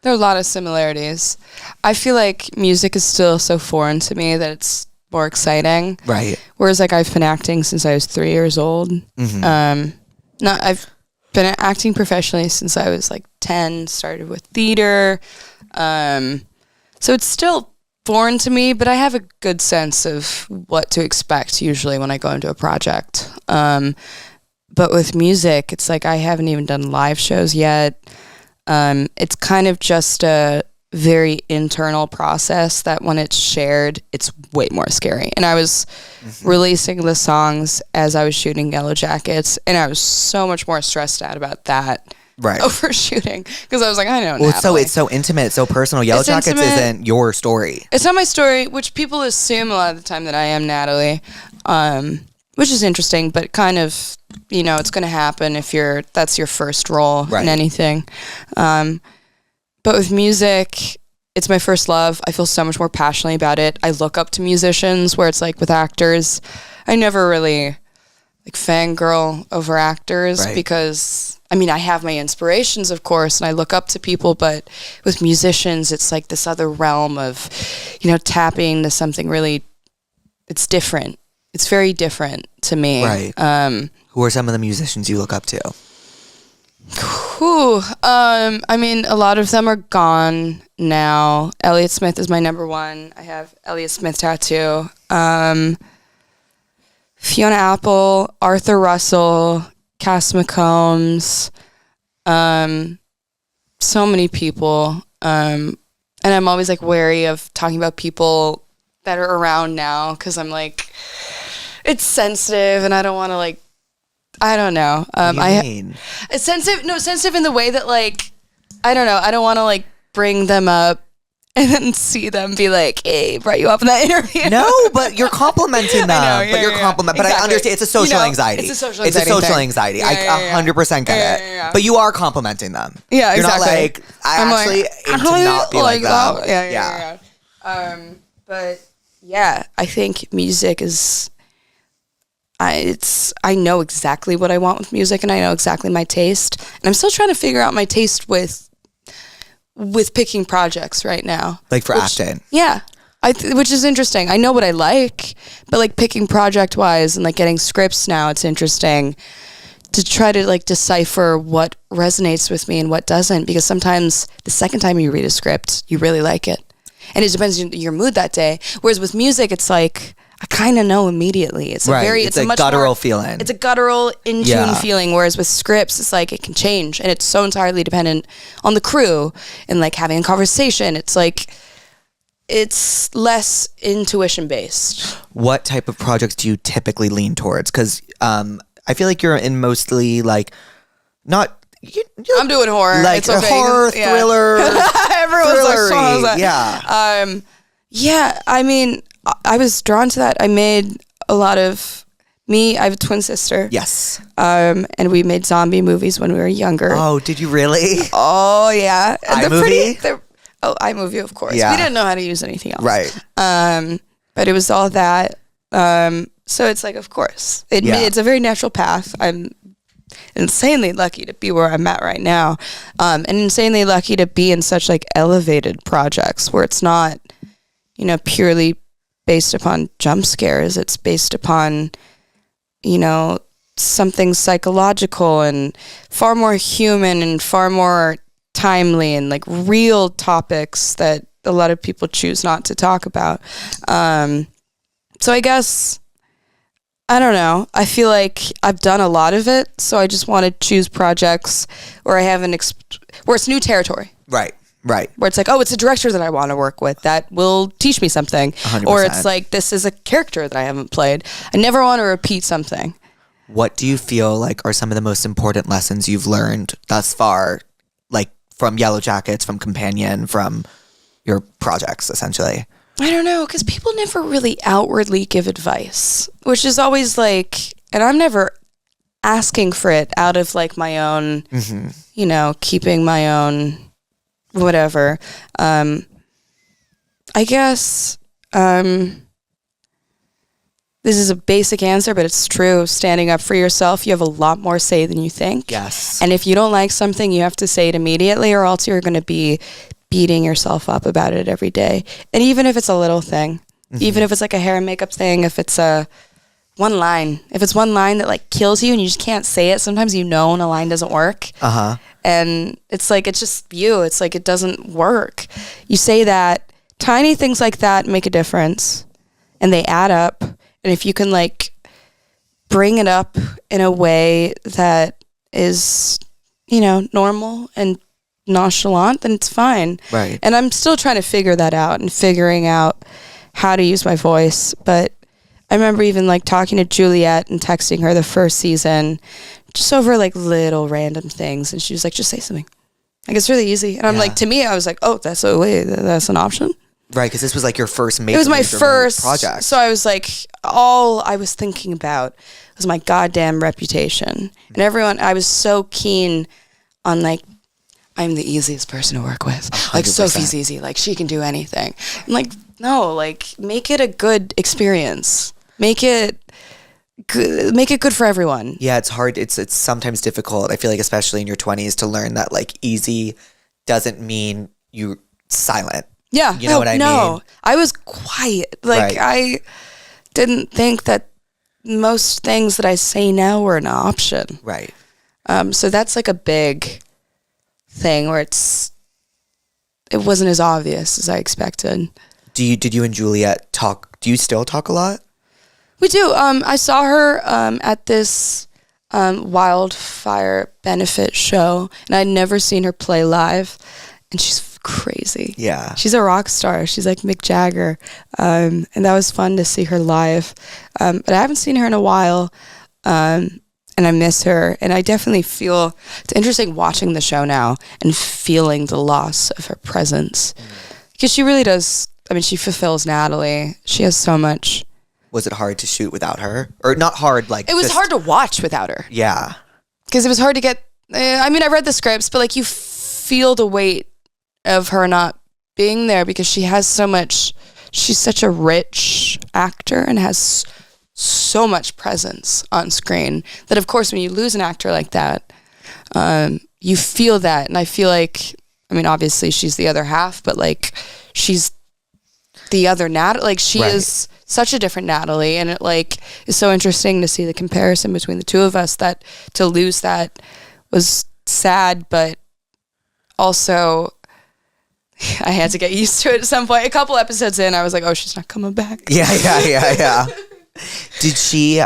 There are a lot of similarities. I feel like music is still so foreign to me that it's more exciting. Right. Whereas like I've been acting since I was 3 years old. Mm-hmm. I've been acting professionally since I was like 10, started with theater. So it's still foreign to me, but I have a good sense of what to expect usually when I go into a project. But with music, it's like I haven't even done live shows yet. It's kind of just a very internal process that when it's shared, it's way more scary. And I was releasing the songs as I was shooting Yellow Jackets, and I was so much more stressed out about that over shooting, because I was like, I don't know. Well, it's so intimate, it's so personal. Yellow Jackets isn't your story. It's not my story, which people assume a lot of the time that I am Natalie, which is interesting, but kind of, it's going to happen if that's your first role in anything. But with music, it's my first love. I feel so much more passionately about it. I look up to musicians, where it's like with actors, I never really like fangirl over actors because, I have my inspirations, of course, and I look up to people, but with musicians, it's like this other realm of, tapping to something really, it's different. It's very different to me. Right. Who are some of the musicians you look up to? A lot of them are gone now. Elliott Smith is my number one. I have Elliott Smith tattoo. Fiona Apple, Arthur Russell, Cass McCombs, so many people. And I'm always like wary of talking about people that are around now, because I'm like, it's sensitive and I don't want to like, I don't know. What do you mean? It's sensitive. No, sensitive in the way that like, I don't know. I don't want to like bring them up and then see them be like, hey, brought you up in that interview. No, but you're complimenting them. I know, but you're complimenting. But I understand it's a social anxiety. It's a social anxiety. I 100% get it. But you are complimenting them. Yeah, you're exactly. Not like, I'm actually aim to not be like that. Yeah. But yeah, I think music is, I know exactly what I want with music, and I know exactly my taste, and I'm still trying to figure out my taste with picking projects right now. Like for acting. Yeah. Which is interesting. I know what I like, but like picking project wise and like getting scripts now, it's interesting to try to like decipher what resonates with me and what doesn't, because sometimes the second time you read a script, you really like it. And it depends on your mood that day. Whereas with music, it's like, I kind of know immediately. It's it's a much guttural more, feeling. It's a guttural, in tune feeling. Whereas with scripts, it's like it can change, and it's so entirely dependent on the crew and like having a conversation. It's like it's less intuition based. What type of projects do you typically lean towards? Because I feel like you're in mostly like not. I'm doing horror. Like it's okay. horror, thriller. Everyone's like, so how's that? Yeah. Yeah. I mean, I was drawn to that. I made a lot of I have a twin sister. Yes. And we made zombie movies when we were younger. Oh, did you really? Oh yeah. iMovie? iMovie, of course. Yeah. We didn't know how to use anything else. Right. But it was all that. So it's like, of course, it's a very natural path. I'm insanely lucky to be where I'm at right now, and insanely lucky to be in such like elevated projects where it's not, purely based upon jump scares. It's based upon, something psychological and far more human and far more timely and like real topics that a lot of people choose not to talk about. So I guess, I don't know. I feel like I've done a lot of it, so I just want to choose projects where I haven't where it's new territory. Right. Where it's like, oh, it's a director that I want to work with that will teach me something. 100%. Or it's like, this is a character that I haven't played. I never want to repeat something. What do you feel like are some of the most important lessons you've learned thus far, like from Yellow Jackets, from Companion, from your projects, essentially? I don't know, because people never really outwardly give advice, which is always like, and I'm never asking for it out of like my own, keeping my own whatever. I guess this is a basic answer, but it's true. Standing up for yourself, you have a lot more say than you think. Yes. And if you don't like something, you have to say it immediately, or else you're going to be beating yourself up about it every day. And even if it's a little thing, even if it's like a hair and makeup thing, if it's one line that like kills you and you just can't say it, sometimes when a line doesn't work. And it's like, it's just you. It's like, it doesn't work. You say that, tiny things like that make a difference, and they add up. And if you can like bring it up in a way that is, normal and nonchalant, then it's fine. Right. And I'm still trying to figure that out and figuring out how to use my voice. But I remember even like talking to Juliet and texting her the first season just over like little random things, and she was like, just say something. Like, it's really easy. And I'm like, to me, I was like, oh, that's an option. Right, because this was like your first major. It was my first project. So I was like, all I was thinking about was my goddamn reputation. And I was so keen on like, I'm the easiest person to work with. 100%. Like, Sophie's easy. Like, she can do anything. I'm like, no, like, make it a good experience. Make it good for everyone. Yeah, it's hard. It's sometimes difficult. I feel like, especially in your 20s, to learn that like easy doesn't mean you silent. Yeah. You know what I mean? No, I was quiet. Like, right. I didn't think that most things that I say now were an option. Right. So that's like a big thing where it wasn't as obvious as I expected. Did you and Juliet talk? Do you still talk a lot? We do. I saw her at this wildfire benefit show, and I'd never seen her play live, and she's crazy. Yeah. She's a rock star. She's like Mick Jagger, and that was fun to see her live. But I haven't seen her in a while, and I miss her, and I definitely feel it's interesting watching the show now and feeling the loss of her presence, because she really does. I mean, she fulfills Natalie. She has so much. Was it hard to shoot without her? Or not hard, like... It was hard to watch without her. Yeah. Because it was hard to get... I mean, I read the scripts, but like you feel the weight of her not being there, because she has so much... She's such a rich actor and has so much presence on screen that, of course, when you lose an actor like that, you feel that. And I feel like, I mean, obviously she's the other half, but like she's the other Natalie. Like she is such a different Natalie, and it like is so interesting to see the comparison between the two of us. That to lose that was sad, but also I had to get used to it at some point. A couple episodes in, I was like, oh, she's not coming back. Yeah. Did she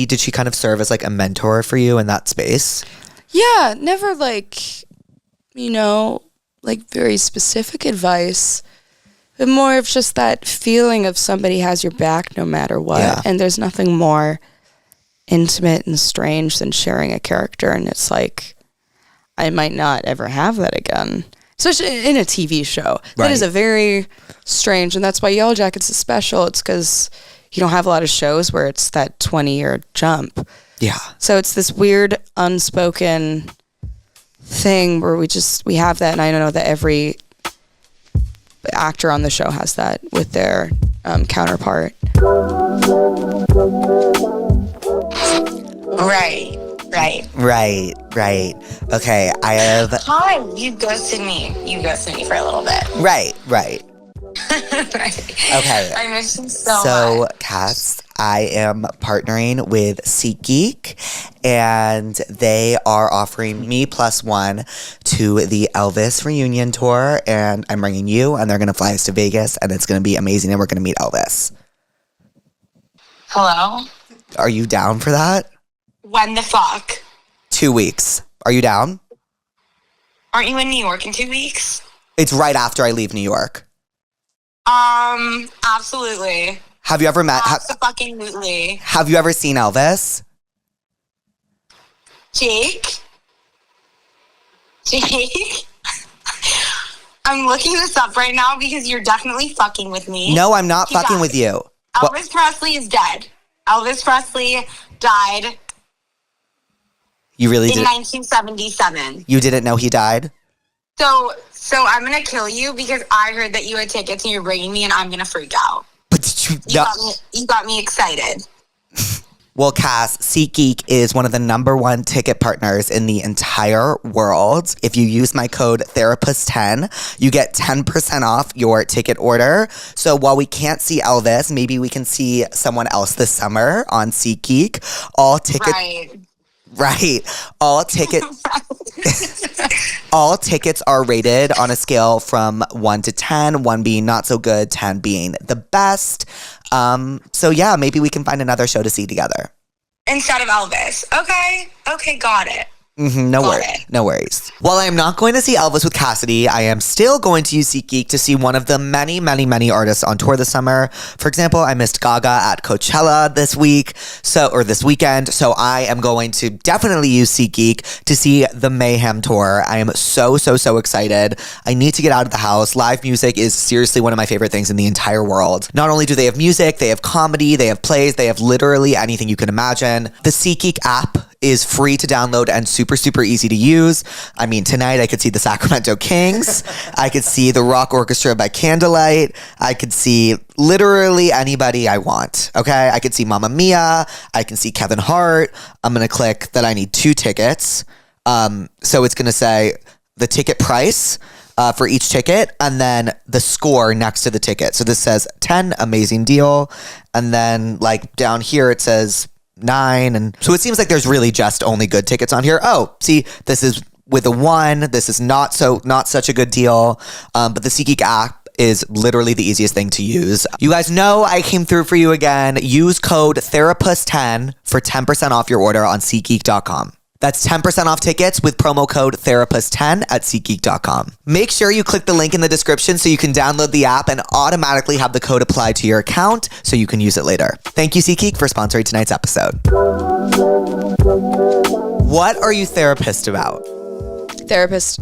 did she kind of serve as like a mentor for you in that space? Yeah, never like, you know, like very specific advice, but more of just that feeling of somebody has your back no matter what. Yeah. And there's nothing more intimate and strange than sharing a character. And it's like, I might not ever have that again. Especially in a TV show. That is a very strange, and that's why Yellow Jackets is special. It's because you don't have a lot of shows where it's that 20-year jump. Yeah. So it's this weird, unspoken thing where we have that, and I know that every actor on the show has that with their counterpart. Right. Okay, I have... Hi, you ghosted me for a little bit. Right. Right. Okay. I miss you so much. Cass, I am partnering with SeatGeek, and they are offering me +1 to the Elvis reunion tour, and I'm bringing you, and they're going to fly us to Vegas, and it's going to be amazing, and we're going to meet Elvis. Hello? Are you down for that? When the fuck? 2 weeks. Are you down? Aren't you in New York in 2 weeks? It's right after I leave New York. Absolutely. Have you ever met... Absolutely. Have you ever seen Elvis? Jake? I'm looking this up right now because you're definitely fucking with me. No, I'm not fucking with you. Elvis Presley is dead. Elvis Presley died... You really in did? 1977. You didn't know he died? So I'm gonna kill you because I heard that you had tickets and you're bringing me, and I'm gonna freak out. But did you... You got me excited. Well, Cass, SeatGeek is one of the #1 ticket partners in the entire world. If you use my code Therapuss10, you get 10% off your ticket order. So while we can't see Elvis, maybe we can see someone else this summer on SeatGeek. All tickets... Right. All tickets are rated on a scale from 1 to 10, 1 being not so good, 10 being the best. So yeah, maybe we can find another show to see together. Instead of Elvis. Okay, got it. No worries. While I am not going to see Elvis with Cassidy, I am still going to use SeatGeek to see one of the many, many, many artists on tour this summer. For example, I missed Gaga at Coachella this weekend. So I am going to definitely use SeatGeek to see the Mayhem tour. I am so excited. I need to get out of the house. Live music is seriously one of my favorite things in the entire world. Not only do they have music, they have comedy, they have plays, they have literally anything you can imagine. The SeatGeek app is free to download and super easy to use. I mean, tonight I could see the Sacramento Kings. I could see the Rock Orchestra by Candlelight. I could see literally anybody I want, okay? I could see Mamma Mia. I can see Kevin Hart. I'm going to click that I need 2 tickets. So it's going to say the ticket price for each ticket and then the score next to the ticket. So this says 10, amazing deal. And then like down here it says 9, and so it seems like there's really just only good tickets on here. Oh, see, this is with a 1. This is not such a good deal. But the SeatGeek app is literally the easiest thing to use. You guys know I came through for you again. Use code Therapuss10 for 10% off your order on SeatGeek.com. That's 10% off tickets with promo code Therapuss10 at SeatGeek.com. Make sure you click the link in the description so you can download the app and automatically have the code applied to your account so you can use it later. Thank you, SeatGeek, for sponsoring tonight's episode. What are you therapist about? Therapist.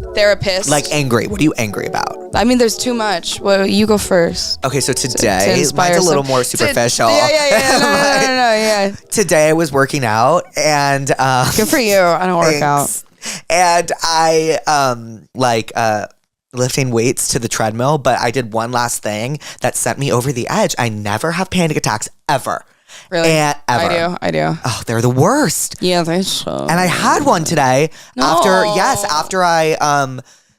Like angry. What are you angry about? I mean, there's too much. Well, you go first. Okay, so today, mine's a little more superficial. Yeah. Today I was working out and... Good for you. I don't work out. And I, lifting weights to the treadmill, but I did one last thing that sent me over the edge. I never have panic attacks ever. Really? Ever. I do. Oh, they're the worst. Yeah, they so. And I had one today after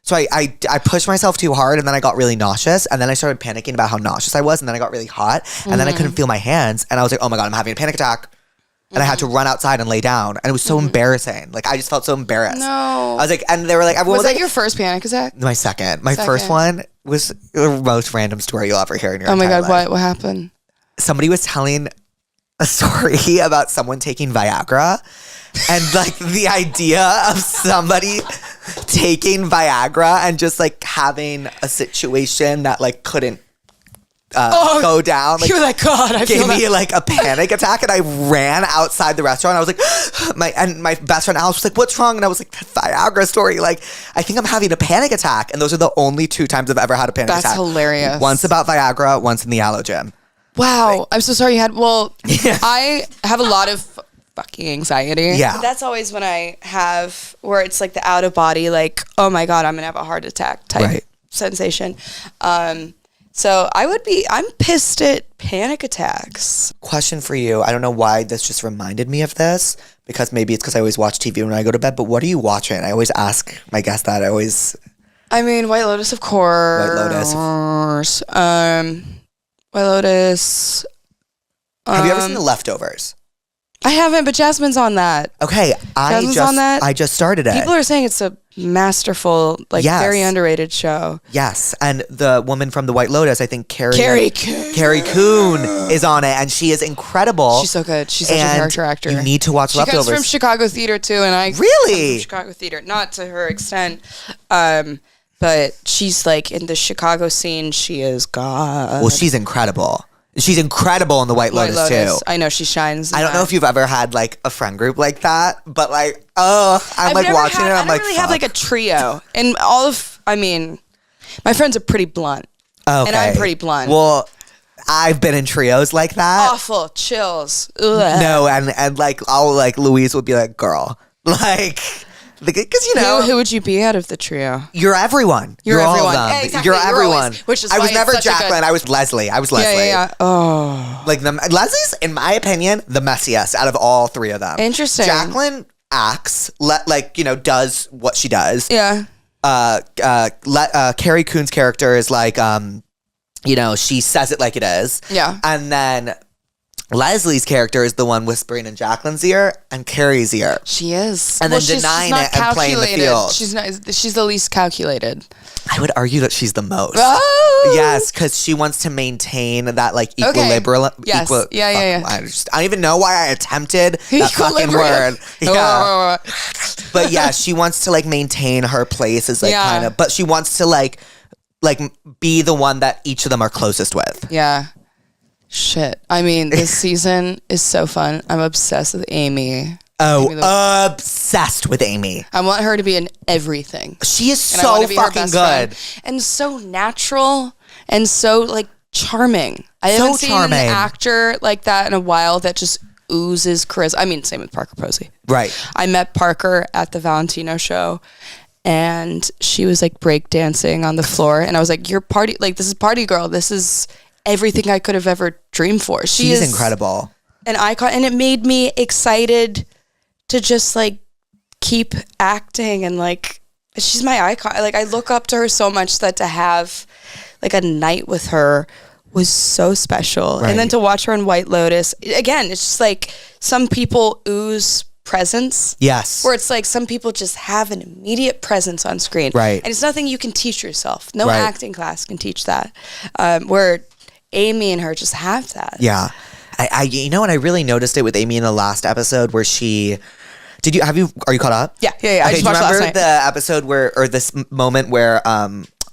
so I pushed myself too hard, and then I got really nauseous, and then I started panicking about how nauseous I was, and then I got really hot, and then I couldn't feel my hands, and I was like, oh my God, I'm having a panic attack. And I had to run outside and lay down. And it was so embarrassing. Like, I just felt so embarrassed. No. I was like, and they were like, everyone was that like, your first panic attack? my second. My first one was the most random story you'll ever hear in your Oh my entire God, life. what happened? Somebody was telling a story about someone taking Viagra. And like the idea of somebody taking Viagra and just like having a situation that like couldn't go down. Like, you were like, God, I gave feel me that. like a panic attack, and I ran outside the restaurant. I was like, my best friend Alice was like, "What's wrong?" And I was like, "The Viagra story. Like, I think I'm having a panic attack." And those are the only 2 times I've ever had a panic attack. That's hilarious. Once about Viagra, once in the Aloe gym. Wow, I'm so sorry you had. Well, I have a lot of fucking anxiety. Yeah. But that's always when I have where it's like the out of body, like, oh my God, I'm gonna have a heart attack type sensation. So I'm pissed at panic attacks. Question for you. I don't know why this just reminded me of this, because maybe it's because I always watch TV when I go to bed, but what are you watching? I always ask my guest that. I mean, White Lotus, of course. White Lotus. White Lotus. Have you ever seen The Leftovers? I haven't, but Jasmine's on that. Okay, Jasmine's on that? I just started it. People are saying it's a masterful, like very underrated show. Yes, and the woman from The White Lotus, I think Carrie Coon is on it, and she is incredible. She's so good. She's such a character actor. You need to watch Leftovers. She comes from Chicago theater too, and I really come from Chicago theater, not to her extent, but she's like in the Chicago scene. She is God. Well, she's incredible. She's incredible in The White Lotus too. I know she shines. I don't know if you've ever had like a friend group like that, but like, I'm like watching it. I'm like, I don't really have like a trio, and my friends are pretty blunt, and I'm pretty blunt. Well, I've been in trios like that. Awful chills. Ugh. No, and like Louise would be like, girl, like. Because who would you be out of the trio? You're everyone. You're all everyone. of them. Yeah, exactly. You're everyone. Which is I why was never it's such a Jacqueline. I was Leslie. Yeah. Oh, like Leslie's, in my opinion, the messiest out of all 3 of them. Interesting. Jacqueline acts does what she does. Yeah. Carrie Coon's character is like she says it like it is. Yeah. And then Leslie's character is the one whispering in Jacqueline's ear and Carrie's ear. She is. And then denying it and playing the field. She's the least calculated. I would argue that she's the most. Oh! Yes, because she wants to maintain that like equilibrium. Okay. Yes. Yeah. I don't even know why I attempted that fucking word. Yeah. But yeah, she wants to like maintain her place as like kind of, but she wants to like be the one that each of them are closest with. Yeah. Shit. I mean, this season is so fun. I'm obsessed with Amy. Obsessed with Amy. I want her to be in everything. She is so fucking good. And so natural and so like charming. I haven't seen an actor like that in a while that just oozes charisma. I mean, same with Parker Posey. Right. I met Parker at the Valentino show, and she was like breakdancing on the floor, and I was like, "You're party, like this is party girl. This is everything I could have ever dreamed for." She's incredible. An icon, and it made me excited to just like keep acting, and like she's my icon. Like I look up to her so much that to have like a night with her was so special. Right. And then to watch her in White Lotus, again, it's just like some people ooze presence. Yes. Where it's like some people just have an immediate presence on screen. Right. And it's nothing you can teach yourself. No acting class can teach that. Where Amy and her just have that. Yeah. I and I really noticed it with Amy in the last episode where she are you caught up? Yeah. Okay, I just watched last night. The episode or this moment where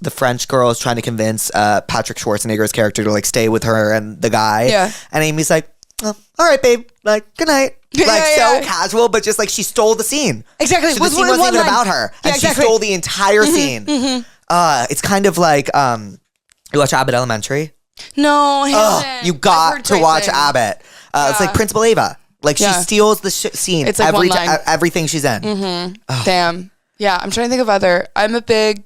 the French girl is trying to convince Patrick Schwarzenegger's character to like stay with her and the guy. Yeah. And Amy's like, oh, all right, babe. Like, good night. Like casual, but just like she stole the scene. Exactly. So the scene wasn't even about her. Yeah, and she stole the entire scene. Mm-hmm. It's kind of like you watch Abbott Elementary? No, I haven't. You got to watch Abbott. It's like Principal Ava. Like she steals the scene. It's like everything she's in. Mm-hmm. Damn. Yeah, I'm trying to think of other. I'm a big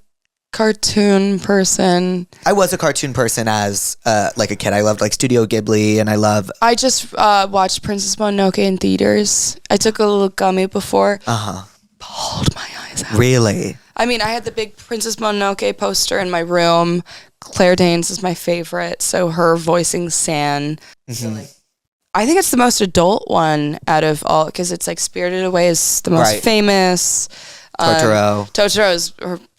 cartoon person. I was a cartoon person as like a kid. I loved like Studio Ghibli, and I just watched Princess Mononoke in theaters. I took a little gummy before. Bawled my eyes out. Really? I mean, I had the big Princess Mononoke poster in my room. Claire Danes is my favorite, so her voicing San. So, like, I think it's the most adult one out of all, because it's like Spirited Away is the most famous. Totoro.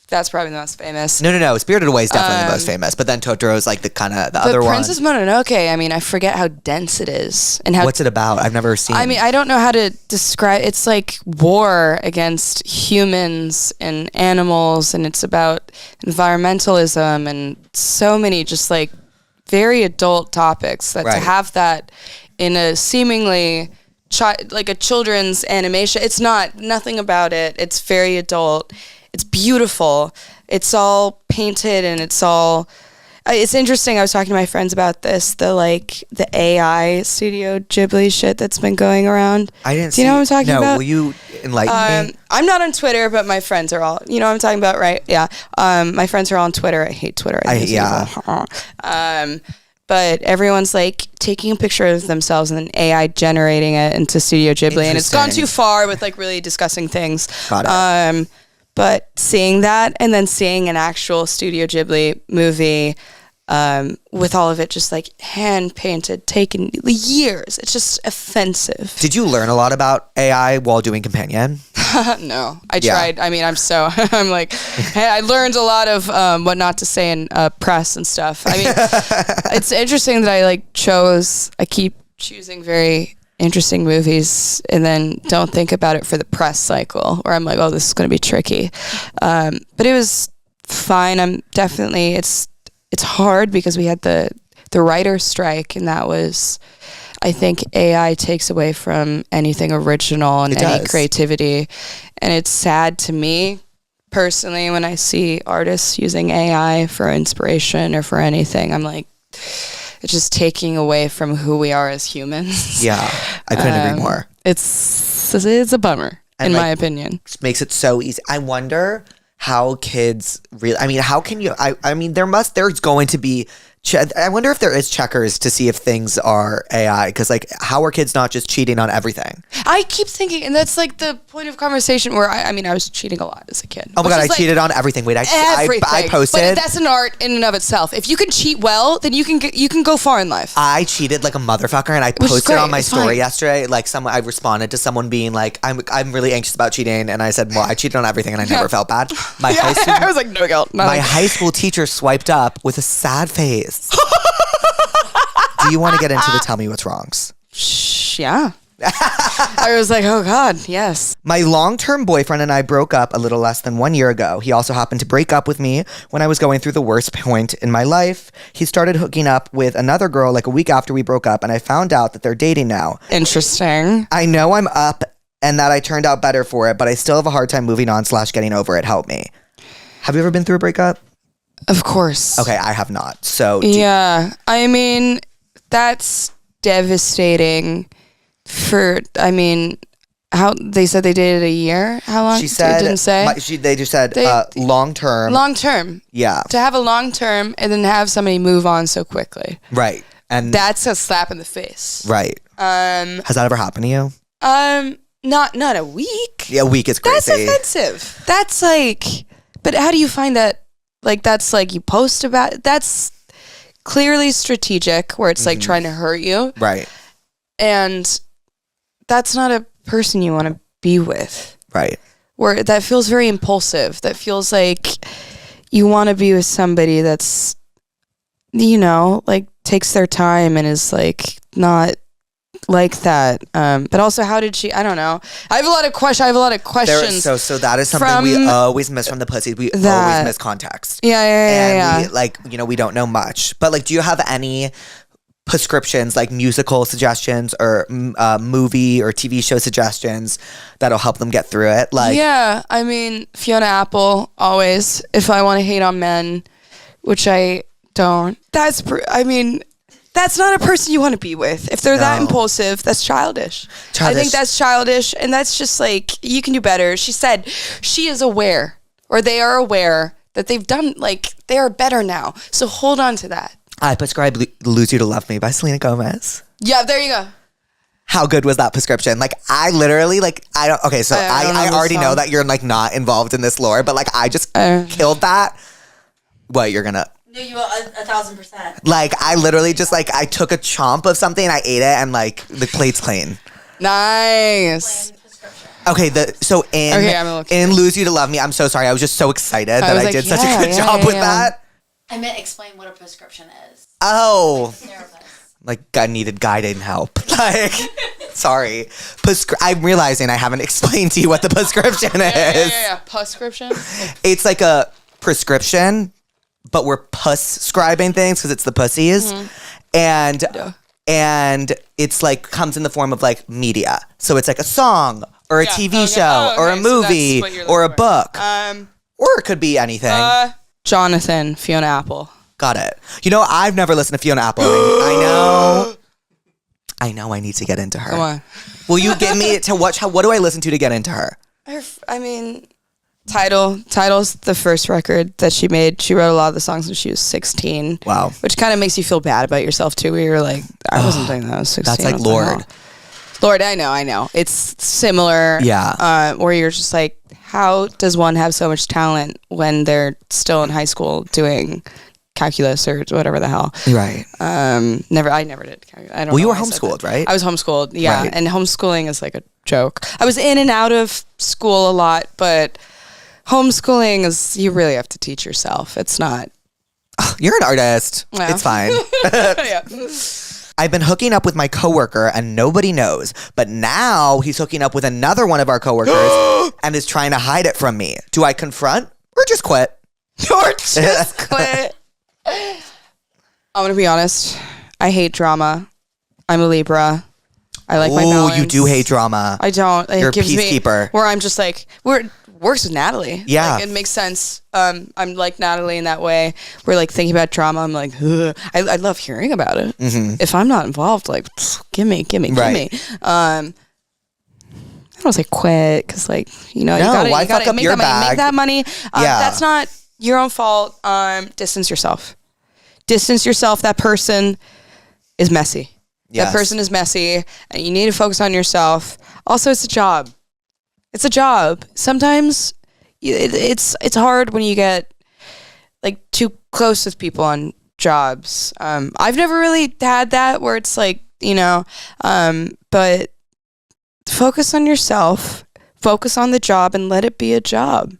That's probably the most famous. No. Spirited Away is definitely the most famous, but then Totoro's like the other one. Princess Mononoke, I mean, I forget how dense it is and how. What's it about? I've never seen. I mean, I don't know how to describe. It's like war against humans and animals, and it's about environmentalism and so many just like very adult topics. That to have that in a seemingly like a children's animation, it's nothing about it. It's very adult. It's beautiful. It's all painted and it's interesting. I was talking to my friends about this, the AI Studio Ghibli shit that's been going around. I didn't see. Do you know what I'm talking about? No, will you enlighten me? I'm not on Twitter, but my friends are all, you know what I'm talking about, right? Yeah. My friends are all on Twitter. I hate Twitter. But everyone's like taking a picture of themselves and then AI generating it into Studio Ghibli. And it's gone too far with like really discussing things. Got it. But seeing that and then seeing an actual Studio Ghibli movie with all of it just like hand painted, taken years, it's just offensive. Did you learn a lot about AI while doing Companion? No, I tried. I mean, I'm like, hey, I learned a lot of what not to say in press and stuff. I mean, it's interesting that I keep choosing very interesting movies and then don't think about it for the press cycle where I'm like, oh, this is going to be tricky. But it was fine. It's hard because we had the writer's strike, and that was, I think AI takes away from anything original and any creativity. And it's sad to me personally when I see artists using AI for inspiration or for anything. I'm like, it's just taking away from who we are as humans. Yeah, I couldn't agree more. It's a bummer, in my opinion. It makes it so easy. I wonder how kids really, I mean, how can you, I mean, there's going to be, I wonder if there is checkers to see if things are AI, because like, how are kids not just cheating on everything? I keep thinking, and that's like the point of conversation where I mean, I was cheating a lot as a kid. Oh my God, I cheated on everything. Wait, I posted. But that's an art in and of itself. If you can cheat well, then you can go far in life. I cheated like a motherfucker, and I posted on my story yesterday. Like I responded to someone being like, I'm really anxious about cheating, and I said, well, I cheated on everything, and I never felt bad. I was like, no guilt. My high school teacher swiped up with a sad face. Do you want to get into the tell me what's wrongs? Yeah. I was like, oh God, yes. My long-term boyfriend and I broke up a little less than 1 year ago. He also happened to break up with me when I was going through the worst point in my life. He started hooking up with another girl like a week after we broke up, and I found out that they're dating now. Interesting. I know I'm up and that I turned out better for it, but I still have a hard time moving on / getting over it. Help me. Have you ever been through a breakup? Of course. Okay, I have not. So yeah, I mean, that's devastating. How they said they dated a year? How long? She said, they didn't say. They just said long term. Long term. Yeah. To have a long term and then have somebody move on so quickly. Right. And that's a slap in the face. Right. Has that ever happened to you? Not a week. Yeah, a week is crazy. That's offensive. That's like, but how do you find that? Like, that's like you post about it. That's clearly strategic where it's like trying to hurt you. Right. And that's not a person you want to be with. Right. Where that feels very impulsive. That feels like you want to be with somebody that's, you know, like takes their time and is like not like that. But also, how did she? I don't know. I have a lot of questions. So that is something we always miss from the pussies. We always miss context. Yeah. We, like, you know, we don't know much. But like, do you have any prescriptions, like musical suggestions or movie or TV show suggestions that'll help them get through it? Like, yeah, I mean, Fiona Apple always. If I want to hate on men, which I don't. That's not a person you want to be with. If they're that impulsive, that's childish. I think that's childish, and that's just like, you can do better. She said she is aware, or they are aware, that they've done, like, they are better now. So hold on to that. I prescribed Lose You to Love Me by Selena Gomez. Yeah, there you go. How good was that prescription? Like, I literally, like, I don't, okay, so I already know that you're, like, not involved in this lore, but, like, I just killed that. What, you're gonna? No, you 1,000%. Like, I literally just, like, I took a chomp of something, I ate it, and, like, the plate's clean. Nice. Okay, so in Lose You to Love Me, I'm so sorry, I was just so excited that I did such a good job with that. I meant explain what a prescription is. Oh. Therapist. Like, I needed guiding help. Like, sorry. I'm realizing I haven't explained to you what the prescription is. Yeah. Prescription? It's like a prescription, but we're puss-scribing things because it's the pussies. And it's like, comes in the form of like media. So it's like a song or a TV show or a movie or a book. Or it could be anything. Jonathan, Fiona Apple. Got it. You know, I've never listened to Fiona Apple. I know I need to get into her. Come on. Will you get me to watch? What do I listen to get into her? I mean, Title's the first record that she made. She wrote a lot of the songs when she was 16. Wow. Which kind of makes you feel bad about yourself too, where you're like, I wasn't doing that when I was 16. That's like Lord. Lord, I know. It's similar. Yeah. Where you're just like, how does one have so much talent when they're still in high school doing calculus or whatever the hell? Right. I never did calculus. I don't know. Well, you were why I said homeschooled, that. right? I was homeschooled, yeah. Right. And homeschooling is like a joke. I was in and out of school a lot, but homeschooling is, you really have to teach yourself. It's not. You're an artist. Yeah. It's fine. Yeah. I've been hooking up with my coworker and nobody knows. But now he's hooking up with another one of our coworkers and is trying to hide it from me. Do I confront or just quit? Or just quit. I'm going to be honest. I hate drama. I'm a Libra. I like my balance. Oh, you do hate drama. I don't. You're a gives peacekeeper. Where I'm just like, works with Natalie. Yeah. Like, it makes sense. I'm like Natalie in that way. We're like thinking about drama. I'm like, ugh. I love hearing about it. Mm-hmm. If I'm not involved, like, give me. I don't say quit because, like, you gotta fuck up make your that money. bag? Make that money. That's not your own fault. Distance yourself. That person is messy. Yes. That person is messy, and you need to focus on yourself. Also, it's a job. Sometimes it's hard when you get like too close with people on jobs. I've never really had that where it's like, but focus on yourself, focus on the job, and let it be a job.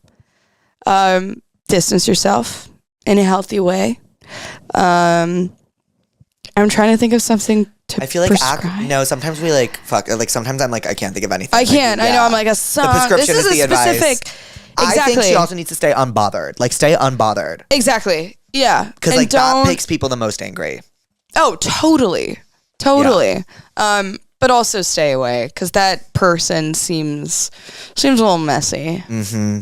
Distance yourself in a healthy way. I'm trying to think of something to I feel like prescribe. sometimes we like fuck. Like sometimes I'm like I can't think of anything. I can't. Like, I know. I'm like a song. The prescription this is is the a specific. advice. Exactly. I think she also needs to stay unbothered. Like stay unbothered. Exactly. Yeah. Because like that makes people the most angry. Oh, totally. But also stay away because that person seems a little messy. Mm-hmm.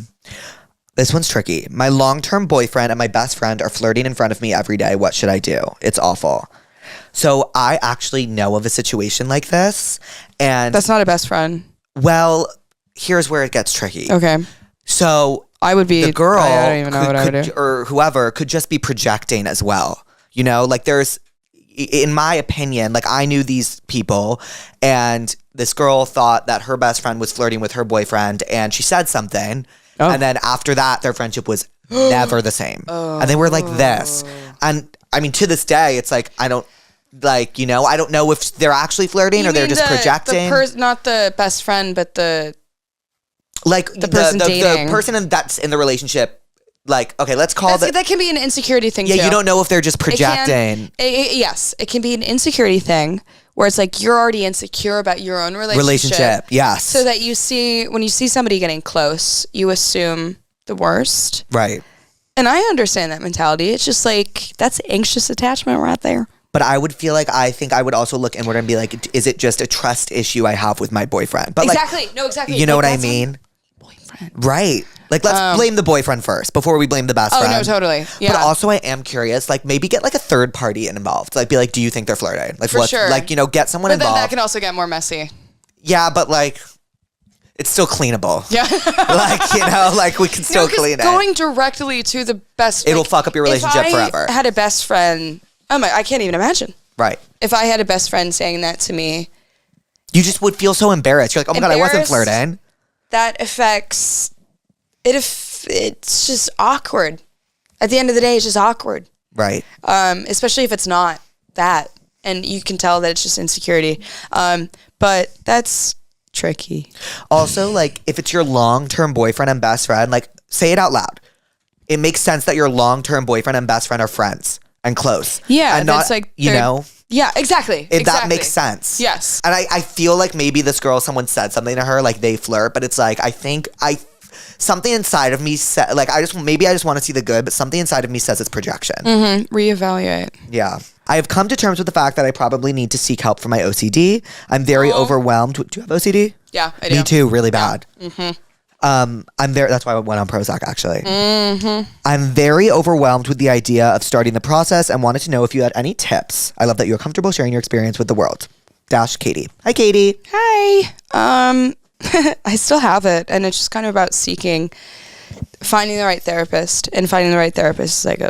This one's tricky. My long-term boyfriend and my best friend are flirting in front of me every day. What should I do? It's awful. So I actually know of a situation like this, and That's not a best friend. well, here's where it gets tricky. Okay. So I would be the girl I don't even know what I would do. or whoever could just be projecting as well. Like there's, in my opinion, like I knew these people, and this girl thought that her best friend was flirting with her boyfriend, and she said something, and then after that, their friendship was never the same, and they were like this. And I mean, to this day, it's like I don't. Like, I don't know if they're actually flirting or they're just projecting. Not the best friend, but the person dating. The person that's in the relationship. Like, okay, let's call that can be an insecurity thing too. Yeah, you don't know if they're just projecting. Yes, it can be an insecurity thing where it's like you're already insecure about your own relationship. Yes. So that when you see somebody getting close, you assume the worst. Right. And I understand that mentality. It's just like, that's anxious attachment right there. But I would feel like I think I would also look inward and be like, is it just a trust issue I have with my boyfriend? But exactly. No, exactly. You know what I mean? Boyfriend. Right. Like, let's blame the boyfriend first before we blame the best friend. Oh, no, totally. Yeah. But also I am curious, like maybe get like a third party involved. Like be like, do you think they're flirting? Like For sure. Like, get someone but involved. Then that can also get more messy. Yeah, but like, it's still cleanable. Yeah. Like we can still clean it. Going directly to the best. It'll fuck up your relationship forever. If I had a best friend, I can't even imagine. Right. If I had a best friend saying that to me, you just would feel so embarrassed. You're like, oh my God, I wasn't flirting. That affects it. It's just awkward. At the end of the day, it's just awkward. Right. Especially if it's not that, and you can tell that it's just insecurity. But that's tricky. Also, like, if it's your long-term boyfriend and best friend, like, say it out loud. It makes sense that your long-term boyfriend and best friend are friends and close. Yeah, and that's not, like, Yeah, exactly. That makes sense. Yes. And I feel like maybe this girl, someone said something to her, like they flirt, but it's like, something inside of me said, like, I just want to see the good, but something inside of me says it's projection. Mm-hmm. Reevaluate. Yeah. I have come to terms with the fact that I probably need to seek help for my OCD. I'm very overwhelmed. Do you have OCD? Yeah, I do. Me too, really bad. Yeah. Mm-hmm. That's why I went on Prozac, actually. Mm-hmm. I'm very overwhelmed with the idea of starting the process and wanted to know if you had any tips. I love that you're comfortable sharing your experience with the world. Katie. Hi, Katie. Hi. I still have it, and it's just kind of about finding the right therapist, and finding the right therapist is like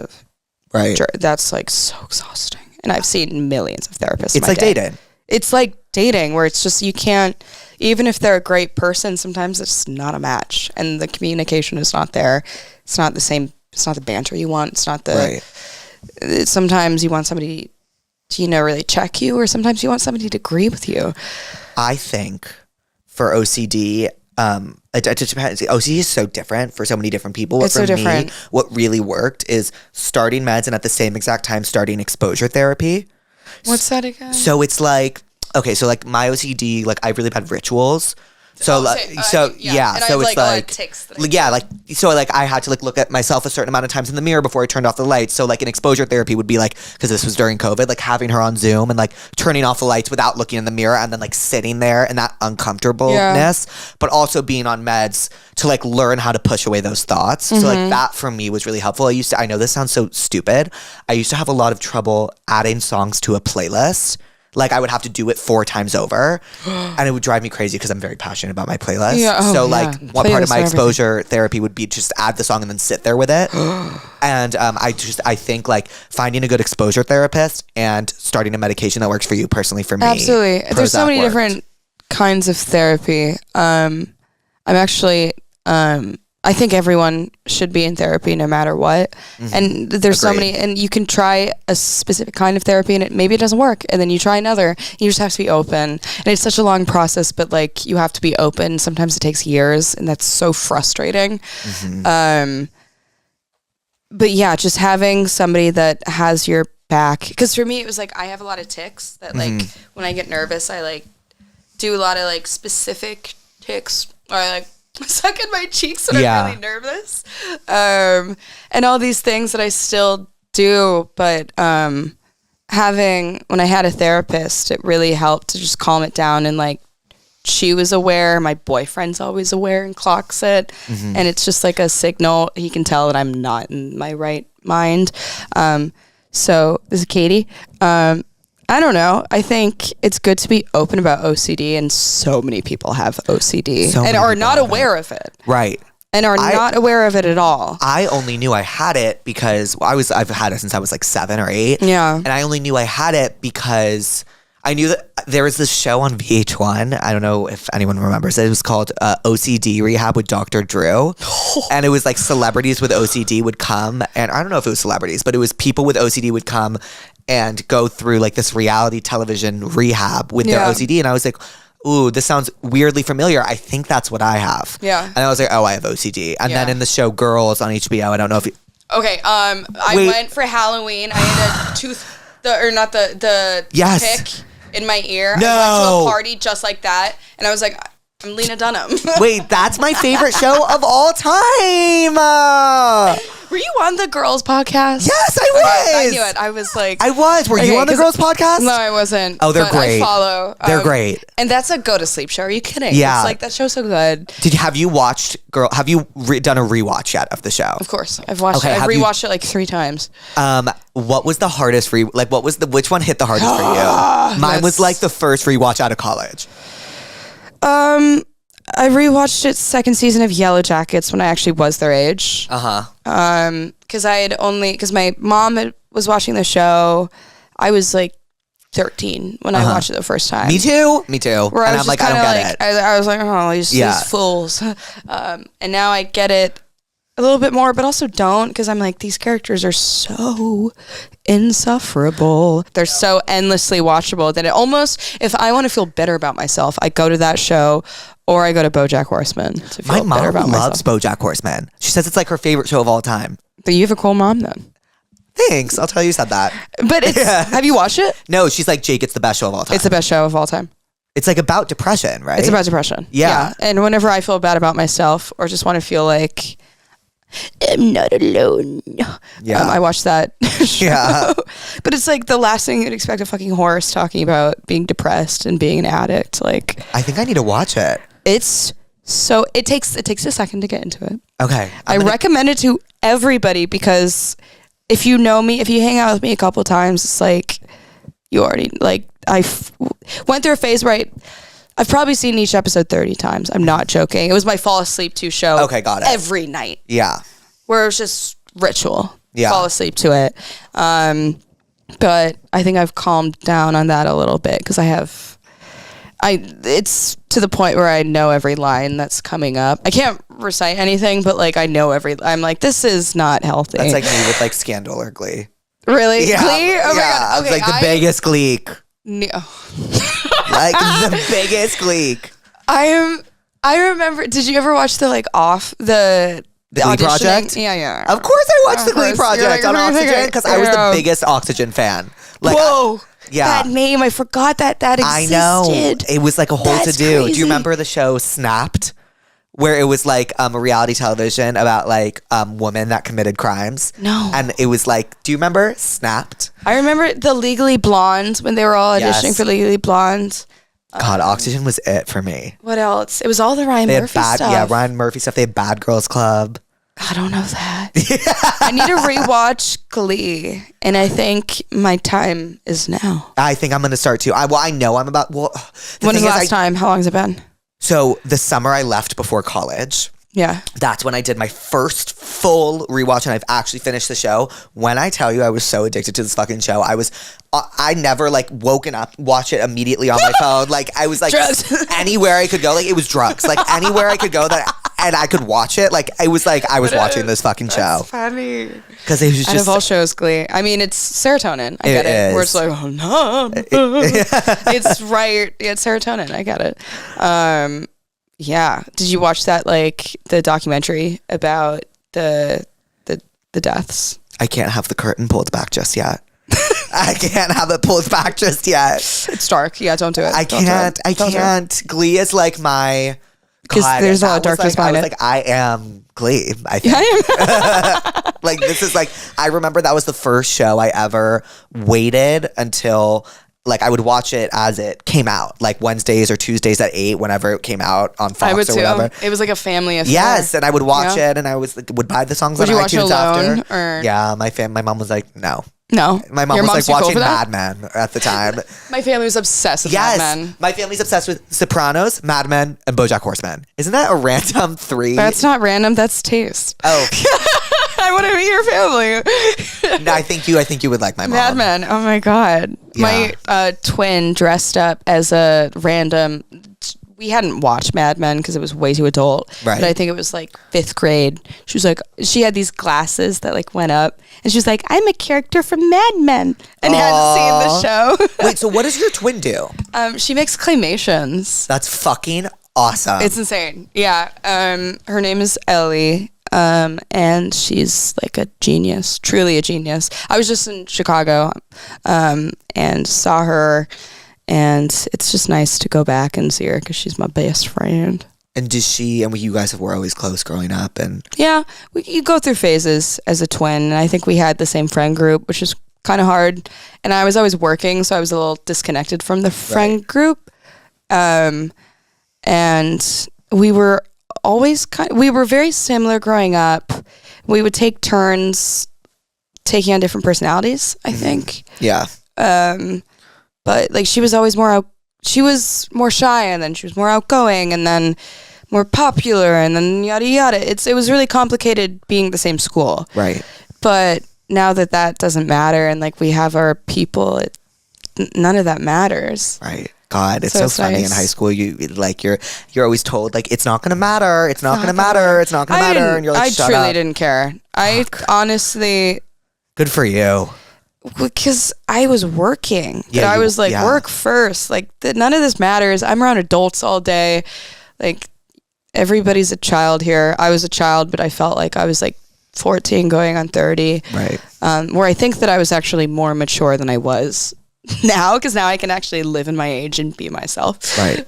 that's like so exhausting. And I've seen millions of therapists. It's like dating. It's like dating, where it's just, you can't, even if they're a great person, sometimes it's not a match, and the communication is not there. It's not the same. It's not the banter you want. It's not the. Right. Sometimes you want somebody to, really check you, or sometimes you want somebody to agree with you. I think for OCD, it depends. OCD is so different for so many different people. It's so different. Me, what really worked is starting meds and at the same exact time starting exposure therapy. What's that again? So it's like, okay, so like my OCD, like I have really bad rituals. So so it's like I had to like look at myself a certain amount of times in the mirror before I turned off the lights. So like an exposure therapy would be like, because this was during COVID, like having her on Zoom and like turning off the lights without looking in the mirror, and then like sitting there and that uncomfortableness, but also being on meds to like learn how to push away those thoughts. So like that for me was really helpful. I know this sounds so stupid. I used to have a lot of trouble adding songs to a playlist. Like I would have to do it 4 times over, and it would drive me crazy because I'm very passionate about my playlist. Yeah, one part of my exposure therapy would be just add the song and then sit there with it. And I think like finding a good exposure therapist and starting a medication that works for you personally, for me. Absolutely. There's so many different kinds of therapy. I think everyone should be in therapy no matter what. Mm-hmm. And there's so many, and you can try a specific kind of therapy and maybe it doesn't work. And then you try another. You just have to be open. And it's such a long process, but like you have to be open. Sometimes it takes years, and that's so frustrating. Mm-hmm. But yeah, just having somebody that has your back. Because for me, it was like, I have a lot of tics that like, when I get nervous, I like do a lot of like specific tics, or like suck in my cheeks when I'm really nervous, and all these things that I still do. But when I had a therapist, it really helped to just calm it down. And like, she was aware, my boyfriend's always aware and clocks it, and it's just like a signal. He can tell that I'm not in my right mind. So this is Katie. I don't know. I think it's good to be open about OCD, and so many people have OCD and are not aware of it. Right. And are not aware of it at all. I only knew I had it because I've had it since I was like 7 or 8. Yeah. And I only knew I had it because I knew that there was this show on VH1. I don't know if anyone remembers it. It was called OCD Rehab with Dr. Drew. And it was like celebrities with OCD would come. And I don't know if it was celebrities, but it was people with OCD would come and go through like this reality television rehab with their OCD. And I was like, ooh, this sounds weirdly familiar. I think that's what I have. Yeah. And I was like, oh, I have OCD. And then in the show Girls on HBO, I don't know if you... Okay, I went for Halloween. I had a the pick in my ear. No. I went to a party just like that, and I was like, I'm Lena Dunham. Wait, that's my favorite show of all time. Were you on the Girls podcast? Yes, I was. Okay, I knew it. I was like... I was. Were you on the Girls podcast? No, I wasn't. Oh, they're great. I follow. They're great. And that's a go-to-sleep show. Are you kidding? Yeah. It's like, that show's so good. Have you watched Have you done a rewatch yet of the show? Of course. I've watched it. I've rewatched it like 3 times. What was the hardest which one hit the hardest for you? Mine was like the first rewatch out of college. I rewatched its second season of Yellow Jackets when I actually was their age. Because my mom was watching the show. I was like 13 when I watched it the first time. Me too. Where And I'm like, I don't get it. I was like, oh, these fools. And now I get it a little bit more, but also don't, because I'm like, these characters are so insufferable. They're so endlessly watchable that it almost, if I want to feel better about myself, I go to that show or I go to BoJack Horseman to feel better about myself. My mom loves BoJack Horseman. She says it's like her favorite show of all time. But you have a cool mom then. Thanks. I'll tell you said that. But have you watched it? No, she's like, Jake, it's the best show of all time. It's the best show of all time. It's like about depression, right? It's about depression. Yeah. And whenever I feel bad about myself or just want to feel like I'm not alone. Yeah. I watched that show. Yeah. But it's like the last thing you'd expect a fucking horse talking about being depressed and being an addict. Like, I think I need to watch it. It's so, it takes a second to get into it. Okay. I recommend it to everybody because if you know me, if you hang out with me a couple times, it's like you already, like, went through a phase where I've probably seen each episode 30 times. I'm not joking. It was my fall asleep to show. Okay, got it. Every night. Yeah. Where it was just ritual. Yeah. Fall asleep to it. But I think I've calmed down on that a little bit because it's to the point where I know every line that's coming up. I can't recite anything, but like I know I'm like, this is not healthy. That's like me with like Scandal or Glee. Really? Yeah. Glee? Oh my God. Okay, it's like the biggest Gleek. No. Like the biggest Gleek. I remember, did you ever watch the the Glee Project? Yeah. Of course I watched the Glee Project on Oxygen because I was the biggest Oxygen fan. Like, whoa. Yeah. That name, I forgot that existed. I know. It was like a whole That's to-do. crazy. Do you remember the show Snapped? Where it was like a reality television about like women that committed crimes. No. And it was like, do you remember Snapped? I remember the Legally Blonde when they were all auditioning for Legally Blonde. God, Oxygen was it for me. What else? It was all the Ryan Murphy stuff. Yeah, Ryan Murphy stuff. They had Bad Girls Club. I don't know that. I need to rewatch Glee, and I think my time is now. I think I'm going to start too. I know I'm about. Well, when was the last time? How long has it been? So the summer I left before college. Yeah. That's when I did my first full rewatch, and I've actually finished the show. When I tell you I was so addicted to this fucking show, I never like woken up, watch it immediately on my phone. Like I was like anywhere I could go, like it was drugs. Like anywhere I could go and I could watch it. Like I was watching this fucking show. That's funny. Because it was just out of all shows, Glee. I mean, it's serotonin. I get it. Where it's like, oh no, it's right. Yeah, it's serotonin. I get it. Yeah. Did you watch that, like the documentary about the deaths? I can't have the curtain pulled back just yet. I can't have it pulled back just yet. It's dark. Yeah, don't do it. I can't. Glee is like my. Because there's a lot of darkness behind it. I am Glee. I think. I am. Like this is like I remember that was the first show I ever waited until. Like I would watch it as it came out, like Wednesdays or Tuesdays at 8, whenever it came out on Fox I would or too. whatever. It was like a family affair. Yes, and I would watch it, and I would buy the songs on you watch iTunes it alone, after. or? Yeah, my mom was like, no. My mom Your was mom's like too cool watching for that? Mad Men at the time. My family was obsessed with Mad Men. My family's obsessed with Sopranos, Mad Men, and BoJack Horseman. Isn't that a random 3? That's not random. That's taste. Oh. I want to meet your family. No, I think you would like my mom. Mad Men. Oh my God. Yeah. My twin dressed up as a random. We hadn't watched Mad Men because it was way too adult. Right. But I think it was like 5th grade. She was like, she had these glasses that like went up, and she was like, I'm a character from Mad Men, and hadn't seen the show. Wait, so what does your twin do? She makes claymations. That's fucking awesome. It's insane. Yeah. Her name is Ellie. And she's like a genius, truly a genius. I was just in Chicago, and saw her, and it's just nice to go back and see her because she's my best friend. And you guys were always close growing up, and yeah, you go through phases as a twin, and I think we had the same friend group, which is kind of hard. And I was always working, so I was a little disconnected from the friend group. And we were always we were very similar growing up. We would take turns taking on different personalities, I think. Yeah. But like she was always more shy, and then she was more outgoing, and then more popular, and then yada yada. It was really complicated being the same school. Right. But now that doesn't matter, and like we have our people, none of that matters. Right. God, it's So so it's funny nice. in high school. You're always told like it's not gonna matter. It's not gonna matter. It's not gonna matter. And you're like, I shut truly up. didn't care. I honestly, Good for you. because I was working. Yeah, I you- was like, yeah. work first. Like none of this matters. I'm around adults all day. Like everybody's a child here. I was a child, but I felt like I was like 14 going on 30. Right. Where I think that I was actually more mature than I was now, because now I can actually live in my age and be myself. Right.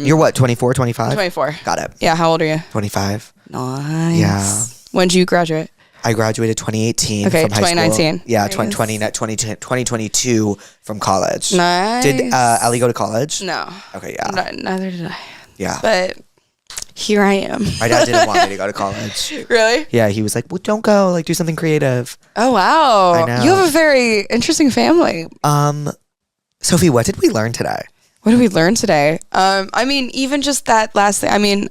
You're what? 24, 25? 24. Got it. Yeah, how old are you? 25. Nice. Yeah. When did you graduate? I graduated 2018 Okay, from high 2019. school. Yeah, Nice. 2022 from college. Nice. Did Ellie go to college? No. Okay, yeah. Neither did I. Yeah. But here I am. My dad didn't want me to go to college. Really? Yeah, he was like, well, don't go. Like, do something creative. Oh, wow. I know. You have a very interesting family. Sophie, what did we learn today? What did we learn today? I mean, even just that last thing. I mean,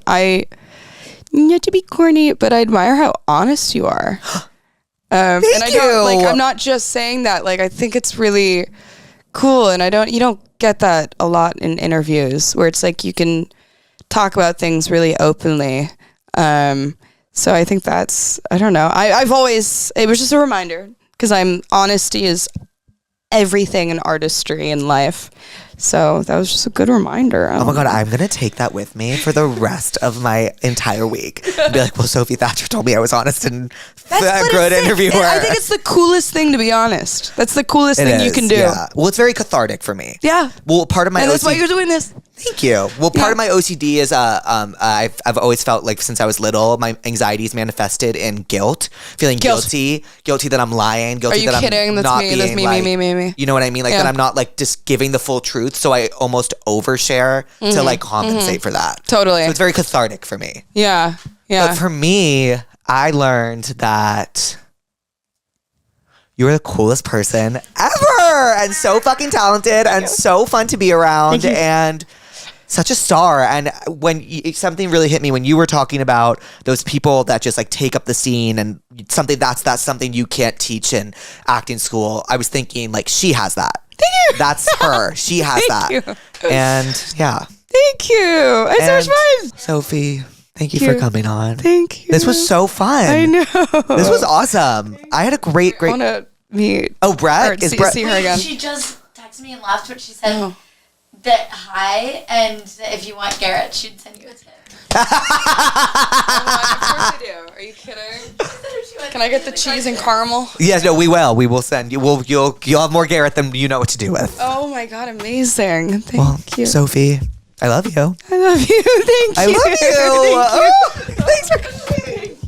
not to be corny, but I admire how honest you are. Thank and I don't, you. like, I'm not just saying that. Like, I think it's really cool, and you don't get that a lot in interviews where it's like you can talk about things really openly. So I think I don't know. I've always, it was just a reminder, because honesty is everything in artistry and life. So that was just a good reminder. Oh my God, I'm going to take that with me for the rest of my entire week. And be like, well, Sophie Thatcher told me I was honest and a good interviewer. I think it's the coolest thing, to be honest. That's the coolest thing you can do. Yeah. Well, it's very cathartic for me. Yeah. Well, part of my And that's OCD why you're doing this. Thank you. Well, part of my OCD is I've always felt like since I was little, my anxieties manifested in guilt, feeling guilty that I'm lying, guilty Are you that kidding? I'm That's not me. being That's me, like, me. You know what I mean? Like Yeah. that I'm not like just giving the full truth, so I almost overshare to like compensate for that. Totally. So it's very cathartic for me. Yeah. Yeah. But for me, I learned that you're the coolest person ever, and so fucking talented, and so fun to be around, and such a star. And something really hit me when you were talking about those people that just like take up the scene, and that's something you can't teach in acting school. I was thinking like she has that. Thank you. That's her. She has that. you. And yeah. Thank you. It's so And much fun. Sophie, thank you Thank for you. coming on. Thank you. This was so fun. I know. This was awesome. I had a great. I want to meet. Oh, Brett? Or Is see, Brett? see her again. She just texted me and laughed, but she said Oh. that hi, and that if you want Garrett, she'd send you a tip. Of course I do. Are you kidding? Can I get the cheese and caramel? Yes, no, we will. We will send you. You'll have more Garrett than you know what to do with. Oh my God, amazing. Thank Well, you. Sophie, I love you. I love you. Thank you. I love you. Thank you. Oh, thanks for coming.